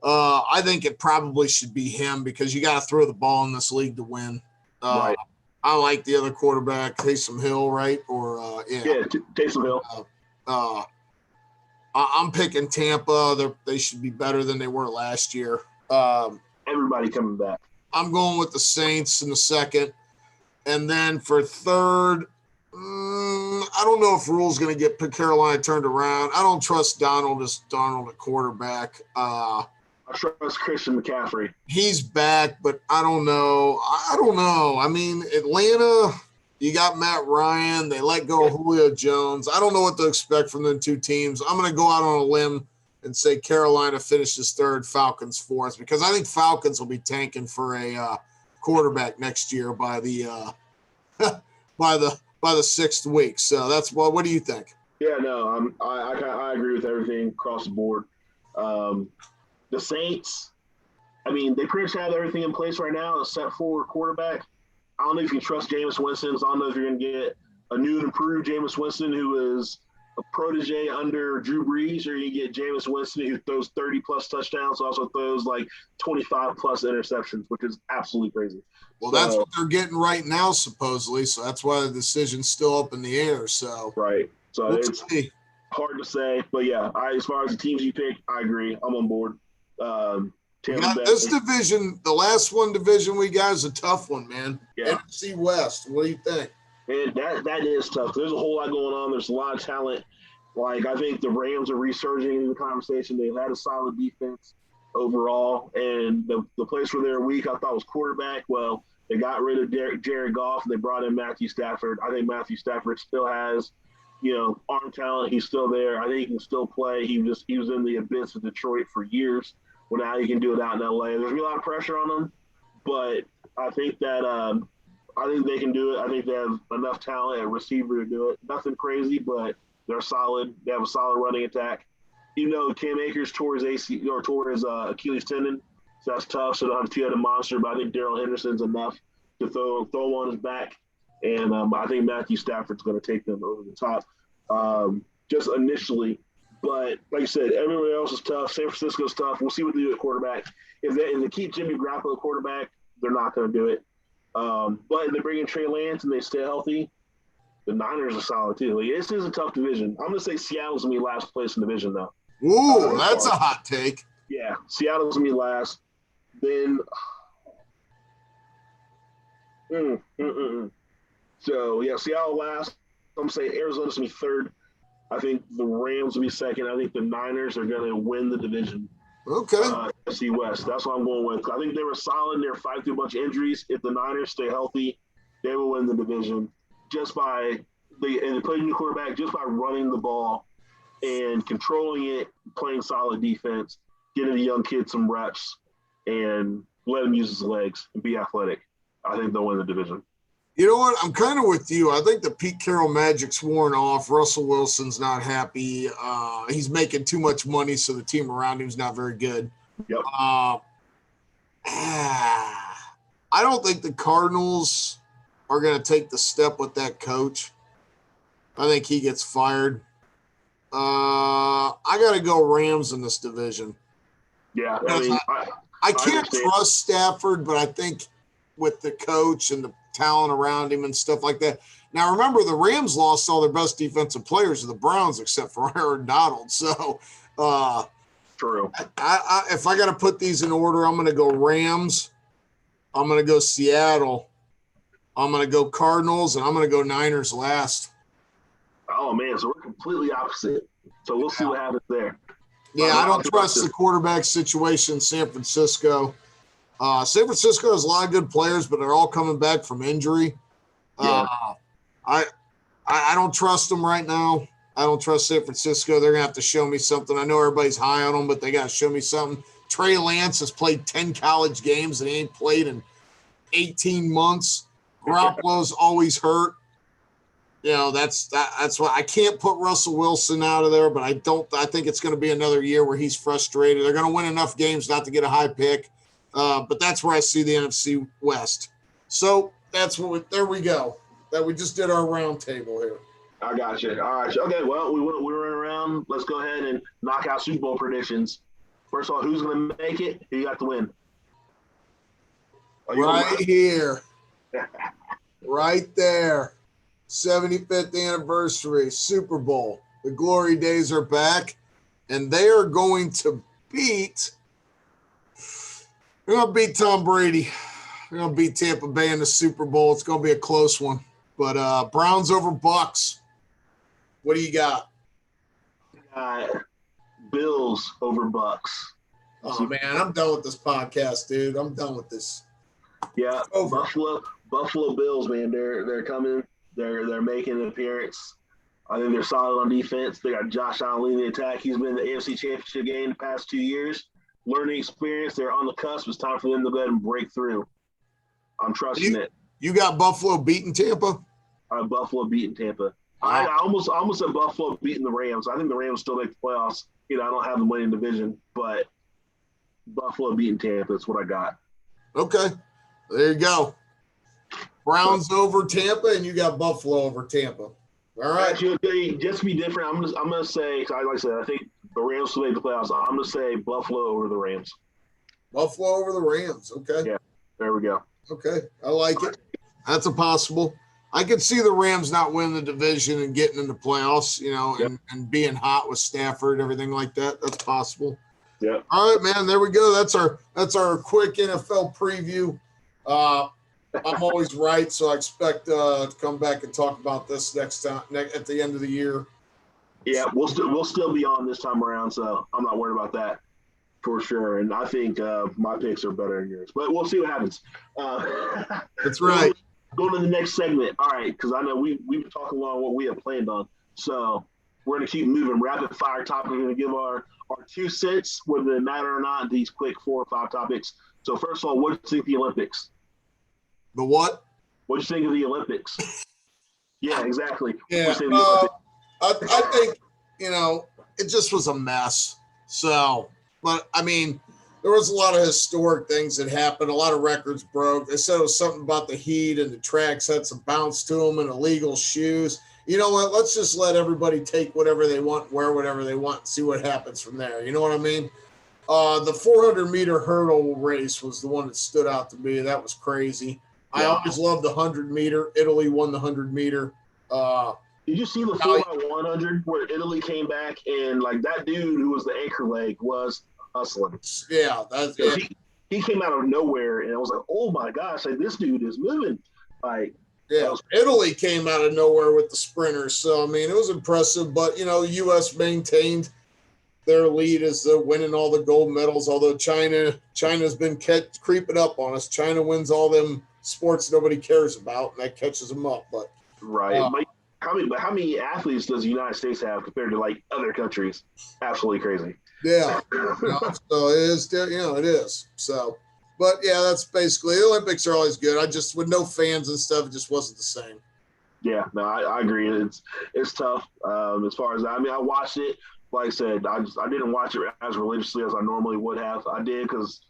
I think it probably should be him because you got to throw the ball in this league to win. Right. I like the other quarterback, Taysom Hill, right? Or Yeah, Taysom Hill. I'm picking Tampa. They should be better than they were last year. Everybody coming back. I'm going with the Saints in the second. And then for third, I don't know if Rule's going to get Carolina turned around. I don't trust Donald at quarterback. I trust Christian McCaffrey. He's back, but I don't know. I mean, Atlanta, you got Matt Ryan. They let go of Julio Jones. I don't know what to expect from them two teams. I'm going to go out on a limb and say Carolina finishes third, Falcons fourth, because I think Falcons will be tanking for a quarterback next year by the by the sixth week. So that's what do you think? Yeah, no, I agree with everything across the board. The Saints, I mean, they pretty much have everything in place right now except for quarterback. I don't know if you can trust Jameis Winston. I don't know if you're going to get a new and improved Jameis Winston who is a protege under Drew Brees, or you get Jameis Winston who throws 30-plus touchdowns, also throws like 25-plus interceptions, which is absolutely crazy. Well, that's what they're getting right now, supposedly. So that's why the decision's still up in the air. So right. So it's hard to say. But, yeah, as far as the teams you pick, I agree. I'm on board. This division, the last one division we got is a tough one, man. Yeah. Nfc West. What do you think? And that is tough. There's a whole lot going on. There's a lot of talent. Like, I think the Rams are resurging in the conversation. They've had a solid defense overall. And the place where they're weak, I thought, was quarterback. Well, they got rid of Jared Goff, and they brought in Matthew Stafford. I think Matthew Stafford still has, arm talent. He's still there. I think he can still play. He was in the abyss of Detroit for years. Well, now he can do it out in LA. There's going to be a lot of pressure on him, but I think that I think they can do it. I think they have enough talent at receiver to do it. Nothing crazy, but they're solid. They have a solid running attack. Even though Cam Akers tore his Achilles tendon, so that's tough. So they'll have a two-headed monster, but I think Darrell Henderson's enough to throw on his back, and I think Matthew Stafford's going to take them over the top just initially. But like I said, everywhere else is tough. San Francisco's tough. We'll see what they do at quarterback. If they keep Jimmy Garoppolo at quarterback, they're not going to do it. But if they bring in Trey Lance and they stay healthy, the Niners are solid too. Like, this is a tough division. I'm going to say Seattle's going to be last place in the division, though. Ooh, that's a hot take. Yeah, Seattle's going to be last. Then So, yeah, Seattle last. I'm going to say Arizona's going to be third. I think the Rams will be second. I think the Niners are going to win the division. Okay. Nfc West. That's what I'm going with. I think they were solid. They were fighting through a bunch of injuries. If the Niners stay healthy, they will win the division just by they putting new quarterback, just by running the ball and controlling it, playing solid defense, getting the young kid some reps, and let him use his legs and be athletic. I think they'll win the division. You know what? I'm kind of with you. I think the Pete Carroll magic's worn off. Russell Wilson's not happy. He's making too much money, so the team around him's not very good. Yep. I don't think the Cardinals are going to take the step with that coach. I think he gets fired. I got to go Rams in this division. Yeah. I can't trust Stafford, but I think with the coach and the talent around him and stuff like that. Now, remember, the Rams lost all their best defensive players to the Browns except for Aaron Donald. So, true. If I got to put these in order, I'm going to go Rams. I'm going to go Seattle. I'm going to go Cardinals, and I'm going to go Niners last. Oh, man, so we're completely opposite. So we'll see what happens there. Yeah, I don't trust the quarterback situation in San Francisco. San Francisco has a lot of good players, but they're all coming back from injury. Yeah. I don't trust them right now. I don't trust San Francisco. They're going to have to show me something. I know everybody's high on them, but they got to show me something. Trey Lance has played 10 college games and he ain't played in 18 months. Garoppolo's always hurt. You know, that's why I can't put Russell Wilson out of there, but I think it's going to be another year where he's frustrated. They're going to win enough games not to get a high pick. But that's where I see the NFC West. So there we go. That we just did our round table here. I got you. All right. Okay, well, we went around. Let's go ahead and knock out Super Bowl predictions. First of all, who's going to make it? Who you got to win? Right here. Right there. 75th anniversary, Super Bowl. The glory days are back, and they are going to beat Tom Brady. They're going to beat Tampa Bay in the Super Bowl. It's going to be a close one. But Browns over Bucks. What do you got? Bills over Bucks. Oh, man, I'm done with this podcast, dude. I'm done with this. Yeah, Buffalo Bills, man. They're coming. They're making an appearance. I think they're solid on defense. They got Josh Allen leading the attack. He's been in the AFC Championship game the past 2 years. Learning experience. They're on the cusp. It's time for them to go ahead and break through. I'm trusting it. You got Buffalo beating Tampa? Buffalo beating Tampa. I almost said Buffalo beating the Rams. I think the Rams still make the playoffs. I don't have them winning division, but Buffalo beating Tampa is what I got. Okay. There you go. Browns over Tampa, and you got Buffalo over Tampa. All right. Actually, just to be different, I'm gonna say, like I said, I think the Rams will make the playoffs. I'm gonna say Buffalo over the Rams. Buffalo over the Rams. Okay. Yeah. There we go. Okay. I like it. That's a possible. I could see the Rams not winning the division and getting in the playoffs, and being hot with Stafford, everything like that. That's possible. Yeah. All right, man. There we go. That's our quick NFL preview. I'm always right, so I expect to come back and talk about this next time at the end of the year. Yeah, we'll still be on this time around, so I'm not worried about that for sure. And I think my picks are better than yours, but we'll see what happens. That's right. Going to the next segment. All right, because I know we've been talking about what we have planned on, so we're going to keep moving. Rapid fire topic. We're going to give our 2 cents, whether they matter or not, these quick 4 or 5 topics. So first of all, what do you think of the Olympics? The what? What do you think of the Olympics? Yeah, exactly. Yeah, I think, it just was a mess. So, but, I mean, there was a lot of historic things that happened. A lot of records broke. They said it was something about the heat and the tracks had some bounce to them and illegal shoes. You know what? Let's just let everybody take whatever they want, wear whatever they want, and see what happens from there. You know what I mean? The 400-meter hurdle race was the one that stood out to me. That was crazy. I always loved the 100-meter. Italy won the 100-meter. Did you see the 4x100 where Italy came back and, that dude who was the anchor leg was hustling? Yeah. He came out of nowhere, and I was like, oh, my gosh, this dude is moving. Italy came out of nowhere with the sprinters. So, I mean, it was impressive. But, the U.S. maintained their lead as winning all the gold medals, although China's been creeping up on us. China wins all them sports nobody cares about, and that catches them up. But right. How many athletes does the United States have compared to other countries? Absolutely crazy. Yeah. So it is. It is. So, but yeah, that's basically the Olympics are always good. I just with no fans and stuff, it just wasn't the same. Yeah, no, I agree. It's tough. As far as I watched it. Like I said, I didn't watch it as religiously as I normally would have. I did because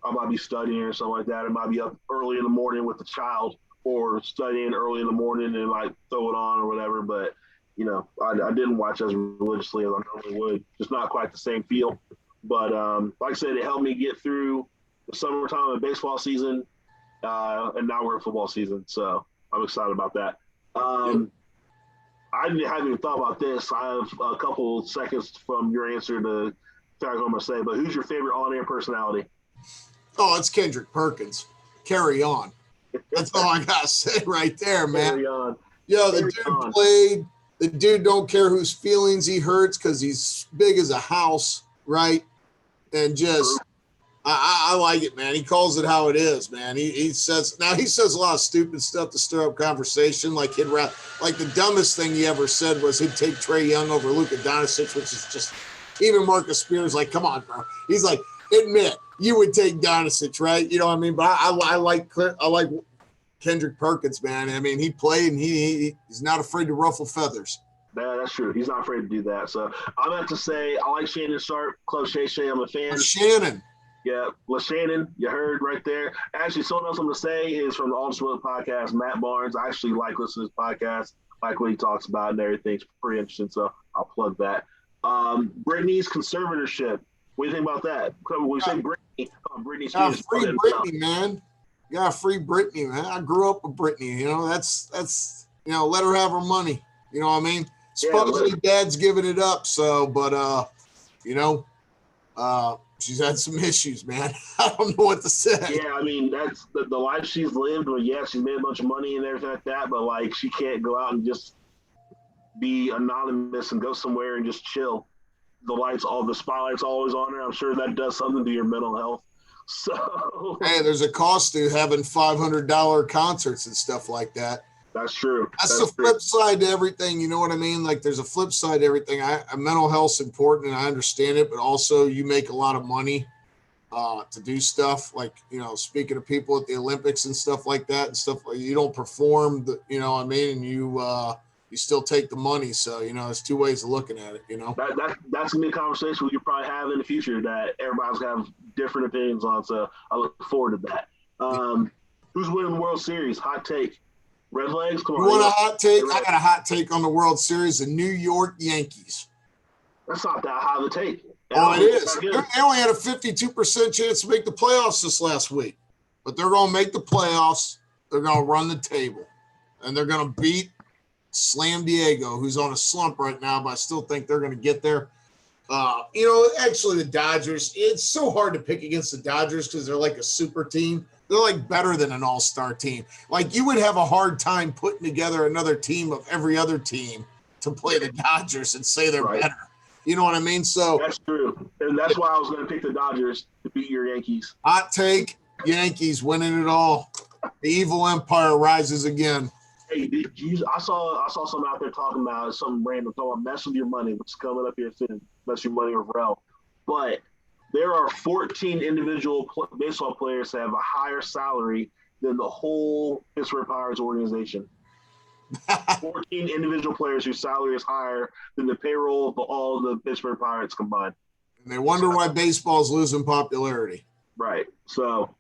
I might be studying or something like that. I might be up early in the morning with the child or studying early in the morning and throw it on or whatever. But, I didn't watch as religiously as I normally would. Just not quite the same feel. But like I said, it helped me get through the summertime and baseball season. And now we're in football season. So I'm excited about that. I haven't even thought about this. I have a couple seconds from your answer to figure out what I'm going to say. But who's your favorite on-air personality? Oh, it's Kendrick Perkins. Carry on. That's all I got to say right there, man. Carry on. Yeah, the dude played. The dude don't care whose feelings he hurts because he's big as a house, right? And just, I like it, man. He calls it how it is, man. He says a lot of stupid stuff to stir up conversation. Like the dumbest thing he ever said was he'd take Trae Young over Luka Doncic, which is just, even Marcus Spears, come on, bro. He's like, admit you would take Doncic, right? You know what I mean? But I like Kendrick Perkins, man. I mean, he played and he's not afraid to ruffle feathers. Yeah, that's true. He's not afraid to do that. So I'm about to say I like Shannon Sharp, Close Shay. I'm a fan. Shannon. Yeah, Shannon, you heard right there. Actually, someone else I'm going to say is from the Ultimate Podcast, Matt Barnes. I actually like listening to his podcast, like what he talks about and everything. It's pretty interesting, so I'll plug that. Brittany's conservatorship. What do you think about that? We say Britney. Britney Yeah, Spears. free Britney, man. Yeah, free Britney, man. I grew up with Britney. You know, that's let her have her money. You know what I mean? Supposedly Dad's giving it up. So, but she's had some issues, man. I don't know what to say. Yeah, I mean, that's the life she's lived. Well, yeah, she's made a bunch of money and everything like that, but like she can't go out and just be anonymous and go somewhere and just chill. The spotlight's always on her. I'm sure that does something to your mental health. So hey, there's a cost to having $500 concerts and stuff like that. That's true. That's the flip side to everything. You know what I mean? Like there's a flip side to everything. Mental health's important and I understand it, but also you make a lot of money to do stuff like, speaking of people at the Olympics and stuff like that and stuff like you don't perform, you know what I mean? And you still take the money. So, there's two ways of looking at it, That's going to be a conversation we could probably have in the future that everybody's going to have different opinions on. So I look forward to that. Who's winning the World Series? Hot take. Redlegs? Come on. You want a hot take? I got a hot take on the World Series, the New York Yankees. That's not that high of a take. Oh, it is. They only had a 52% chance to make the playoffs this last week. But they're going to make the playoffs. They're going to run the table. And they're going to beat Slam Diego, who's on a slump right now, but I still think they're going to get there. Actually, the Dodgers, it's so hard to pick against the Dodgers because they're like a super team. They're like better than an all-star team. Like you would have a hard time putting together another team of every other team to play the Dodgers and say they're better. You know what I mean? So that's true. And that's why I was going to pick the Dodgers to beat your Yankees. Hot take, Yankees winning it all. The evil empire rises again. Hey, I saw something out there talking about something random, talking about mess with your money, which is coming up here soon. Mess your money with Rell. But there are 14 individual baseball players that have a higher salary than the whole Pittsburgh Pirates organization. 14 individual players whose salary is higher than the payroll of all the Pittsburgh Pirates combined. And they wonder why baseball's losing popularity. Right. So,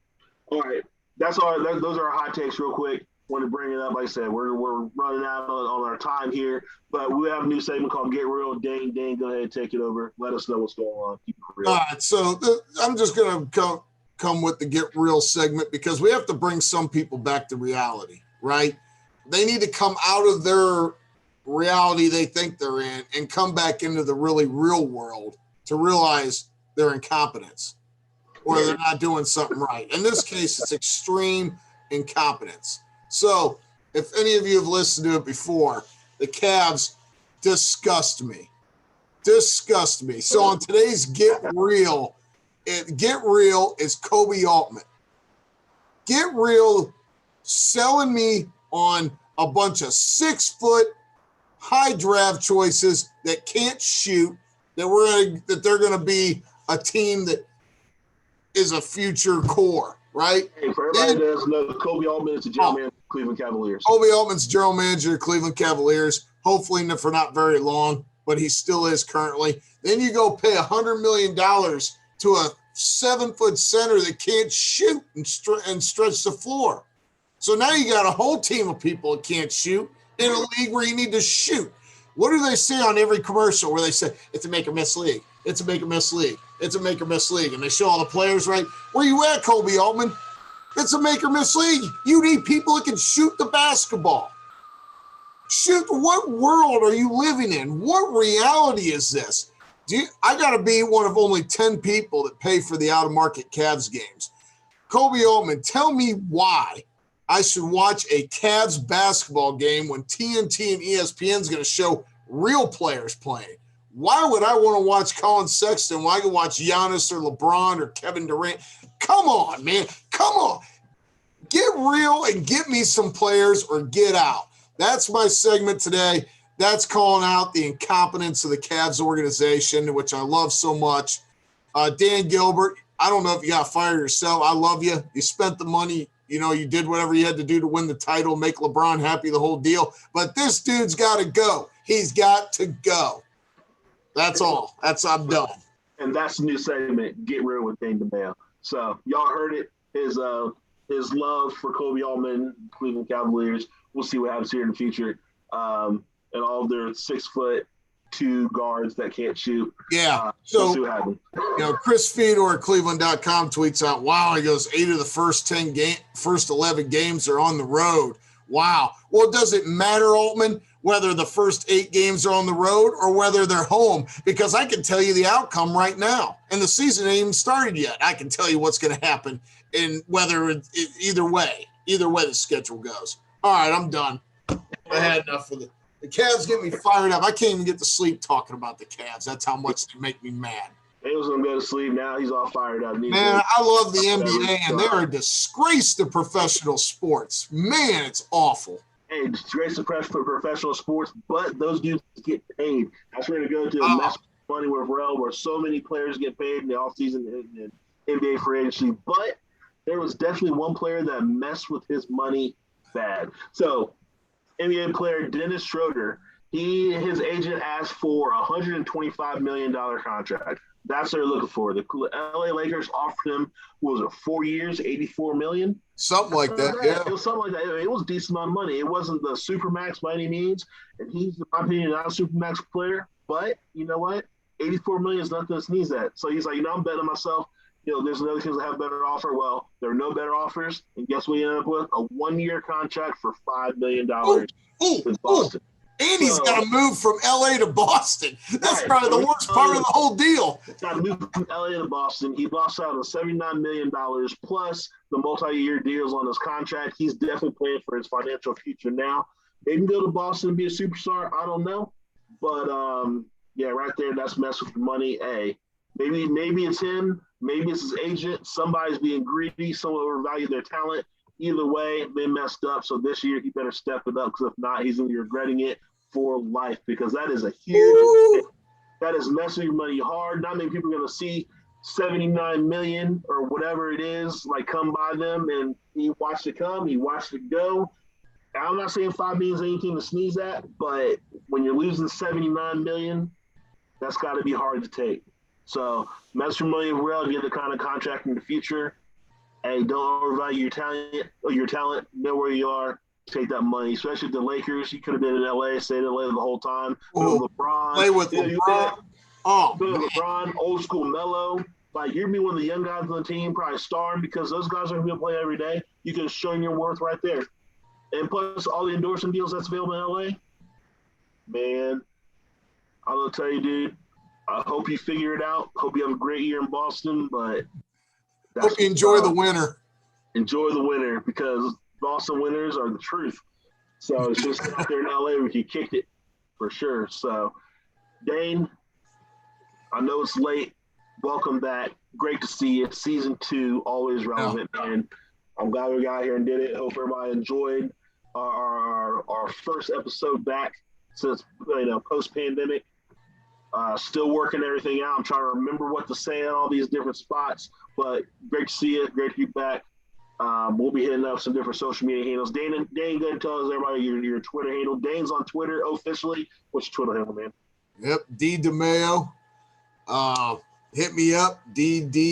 all right. That's all. Those are our hot takes real quick. Want to bring it up. Like I said, we're running out on our time here, but we have a new segment called Get Real. Dane, go ahead and take it over. Let us know what's going on. Keep it real. All right, so I'm just going to come with the Get Real segment because we have to bring some people back to reality, right? They need to come out of their reality they think they're in and come back into the really real world to realize their incompetence or they're not doing something right. In this case, it's extreme incompetence. So if any of you have listened to it before, the Cavs disgust me. So on today's Get Real is Kobe Altman. Get Real selling me on a bunch of 6-foot high draft choices that can't shoot, that they're going to be a team that is a future core, right? Hey, for everybody that doesn't know, Kobe Altman is the general manager of Cleveland Cavaliers. Kobe Altman's general manager of Cleveland Cavaliers, hopefully for not very long, but he still is currently. Then you go pay $100 million to a 7-foot center that can't shoot and stretch the floor. So now you got a whole team of people that can't shoot in a league where you need to shoot. What do they say on every commercial where they say, it's a make-or-miss league? It's a make-or-miss league. It's a make-or-miss league. And they show all the players, right? Where you at, Kobe Altman? It's a make-or-miss league. You need people that can shoot the basketball. Shoot, what world are you living in? What reality is this? I got to be one of only 10 people that pay for the out-of-market Cavs games. Kobe Altman, tell me why I should watch a Cavs basketball game when TNT and ESPN is going to show real players playing. Why would I want to watch Colin Sexton when I can watch Giannis or LeBron or Kevin Durant? Come on, man. Come on. Get real and get me some players or get out. That's my segment today. That's calling out the incompetence of the Cavs organization, which I love so much. Dan Gilbert, I don't know if you got fired yourself. I love you. You spent the money. You did whatever you had to do to win the title, make LeBron happy, the whole deal. But this dude's got to go. He's got to go. That's all. I'm done. And that's the new segment, Get Real with Dane DeMayo. So y'all heard it. His love for Kobe Altman, Cleveland Cavaliers. We'll see what happens here in the future. And all their 6-foot two guards that can't shoot. Yeah. So see what happens. Chris Fedor at Cleveland.com tweets out, wow, he goes, 8 of the first 11 games are on the road. Wow. Well, does it matter, Altman, whether the first 8 games are on the road or whether they're home? Because I can tell you the outcome right now. And the season ain't even started yet. I can tell you what's going to happen in whether either way the schedule goes. All right, I'm done. I had enough of it. The Cavs get me fired up. I can't even get to sleep talking about the Cavs. That's how much they make me mad. He was going to go to sleep. Now he's all fired up. Man, I love the NBA, and they're a disgrace to professional sports. Man, it's awful. Hey, disgrace to professional sports, but those dudes get paid. That's where to go to a mess with money with Rell, where so many players get paid in the offseason and NBA free agency. But there was definitely one player that messed with his money bad. So, NBA player Dennis Schroeder, his agent asked for a $125 million contract. That's what they're looking for. The LA Lakers offered him, 4 years, $84 million? Something like that, yeah. It was something like that. It was a decent amount of money. It wasn't the supermax by any means, and he's, in my opinion, not a supermax player. But you know what? $84 million is nothing to sneeze at. So he's like, I'm betting myself. There's another teams that have better offer. Well, there are no better offers, and guess what he ended up with? A 1-year contract for $5 million with Boston. And he's got to move from LA to Boston. That's probably the worst part of the whole deal. Got to move from LA to Boston. He lost out on $79 million plus the multi-year deals on his contract. He's definitely playing for his financial future now. Maybe can go to Boston and be a superstar. I don't know. But, right there, that's messing with the money. Hey, maybe it's him. Maybe it's his agent. Somebody's being greedy. Someone overvalued their talent. Either way, they messed up. So this year, he better step it up, because if not, he's going to be regretting it for life, because that is a huge – that is messing your money hard. Not many people are going to see $79 million or whatever it is, come by them, and he watched it come. He watched it go. I'm not saying $5 million is anything to sneeze at, but when you're losing $79 million, that's got to be hard to take. So mess your money well, get the kind of contract in the future. Hey, don't overvalue your talent. Know where you are. Take that money, especially the Lakers. You could have been in LA, stayed in LA the whole time. LeBron. Play with LeBron. LeBron, old school Melo. You're be one of the young guys on the team, probably starring, because those guys are going to play every day. You can show your worth right there. And plus, all the endorsement deals that's available in LA. Man, I'm going to tell you, dude, I hope you figure it out. Hope you have a great year in Boston, but hope you enjoy the winter. Enjoy the winter, because Boston winners are the truth. So it's just out there in LA where you kicked it for sure. So, Dane, I know it's late. Welcome back. Great to see you. Season 2, always relevant, man. I'm glad we got here and did it. Hope everybody enjoyed our first episode back since post-pandemic. Still working everything out. I'm trying to remember what to say in all these different spots, but great to see you. Great to be back. We'll be hitting up some different social media handles. Dane, go ahead and tell us everybody your Twitter handle. Dane's on Twitter officially. What's your Twitter handle, man? Yep, D DeMeo. Hit me up, DDEMEIO.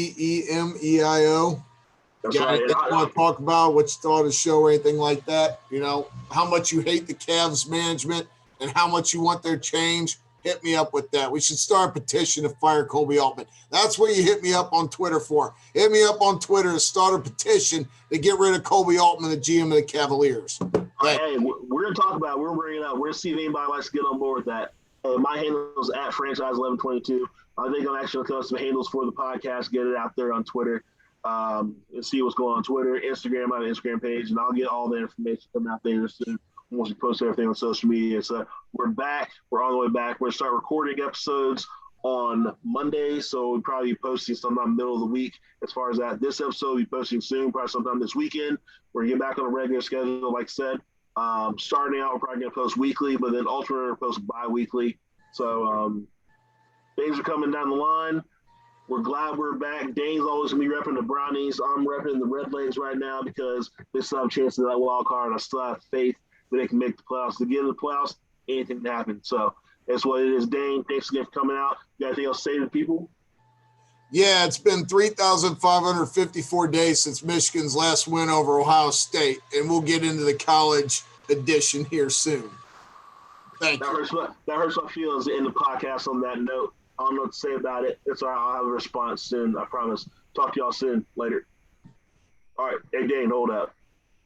That's right. Anything you want to talk about, what you thought of the show, or anything like that? How much you hate the Cavs management and how much you want their change. Hit me up with that. We should start a petition to fire Kobe Altman. That's what you hit me up on Twitter for. Hit me up on Twitter to start a petition to get rid of Kobe Altman, the GM of the Cavaliers. Hey, we're going to talk about it. We're going to bring it up. We're going to see if anybody likes to get on board with that. My handle is at franchise1122. I think I'm actually going to come up with some handles for the podcast, get it out there on Twitter, and see what's going on Twitter, Instagram. I have an Instagram page, and I'll get all the information coming out there soon once we post everything on social media. So we're back. We're on the way back. We're going to start recording episodes on Monday, so we'll probably be posting sometime middle of the week. As far as that, this episode will be posting soon, probably sometime this weekend. We're going to get back on a regular schedule, like I said. Starting out, we're probably going to post weekly, but then alternate post bi-weekly. So things are coming down the line. We're glad we're back. Dane's always going to be repping the Brownies. I'm repping the Red Legs right now because they still have a chance of that wild card, and I still have faith that they can make the playoffs. To get in the playoffs, anything can happen. So that's what it is. Dane, thanks again for coming out. You got anything else to say to the people? Yeah, it's been 3,554 days since Michigan's last win over Ohio State, and we'll get into the college edition here soon. Thank you. That hurts my feelings to end the podcast on that note. I don't know what to say about it. It's all right. I'll have a response soon. I promise. Talk to y'all soon. Later. All right. Hey, Dane, hold up.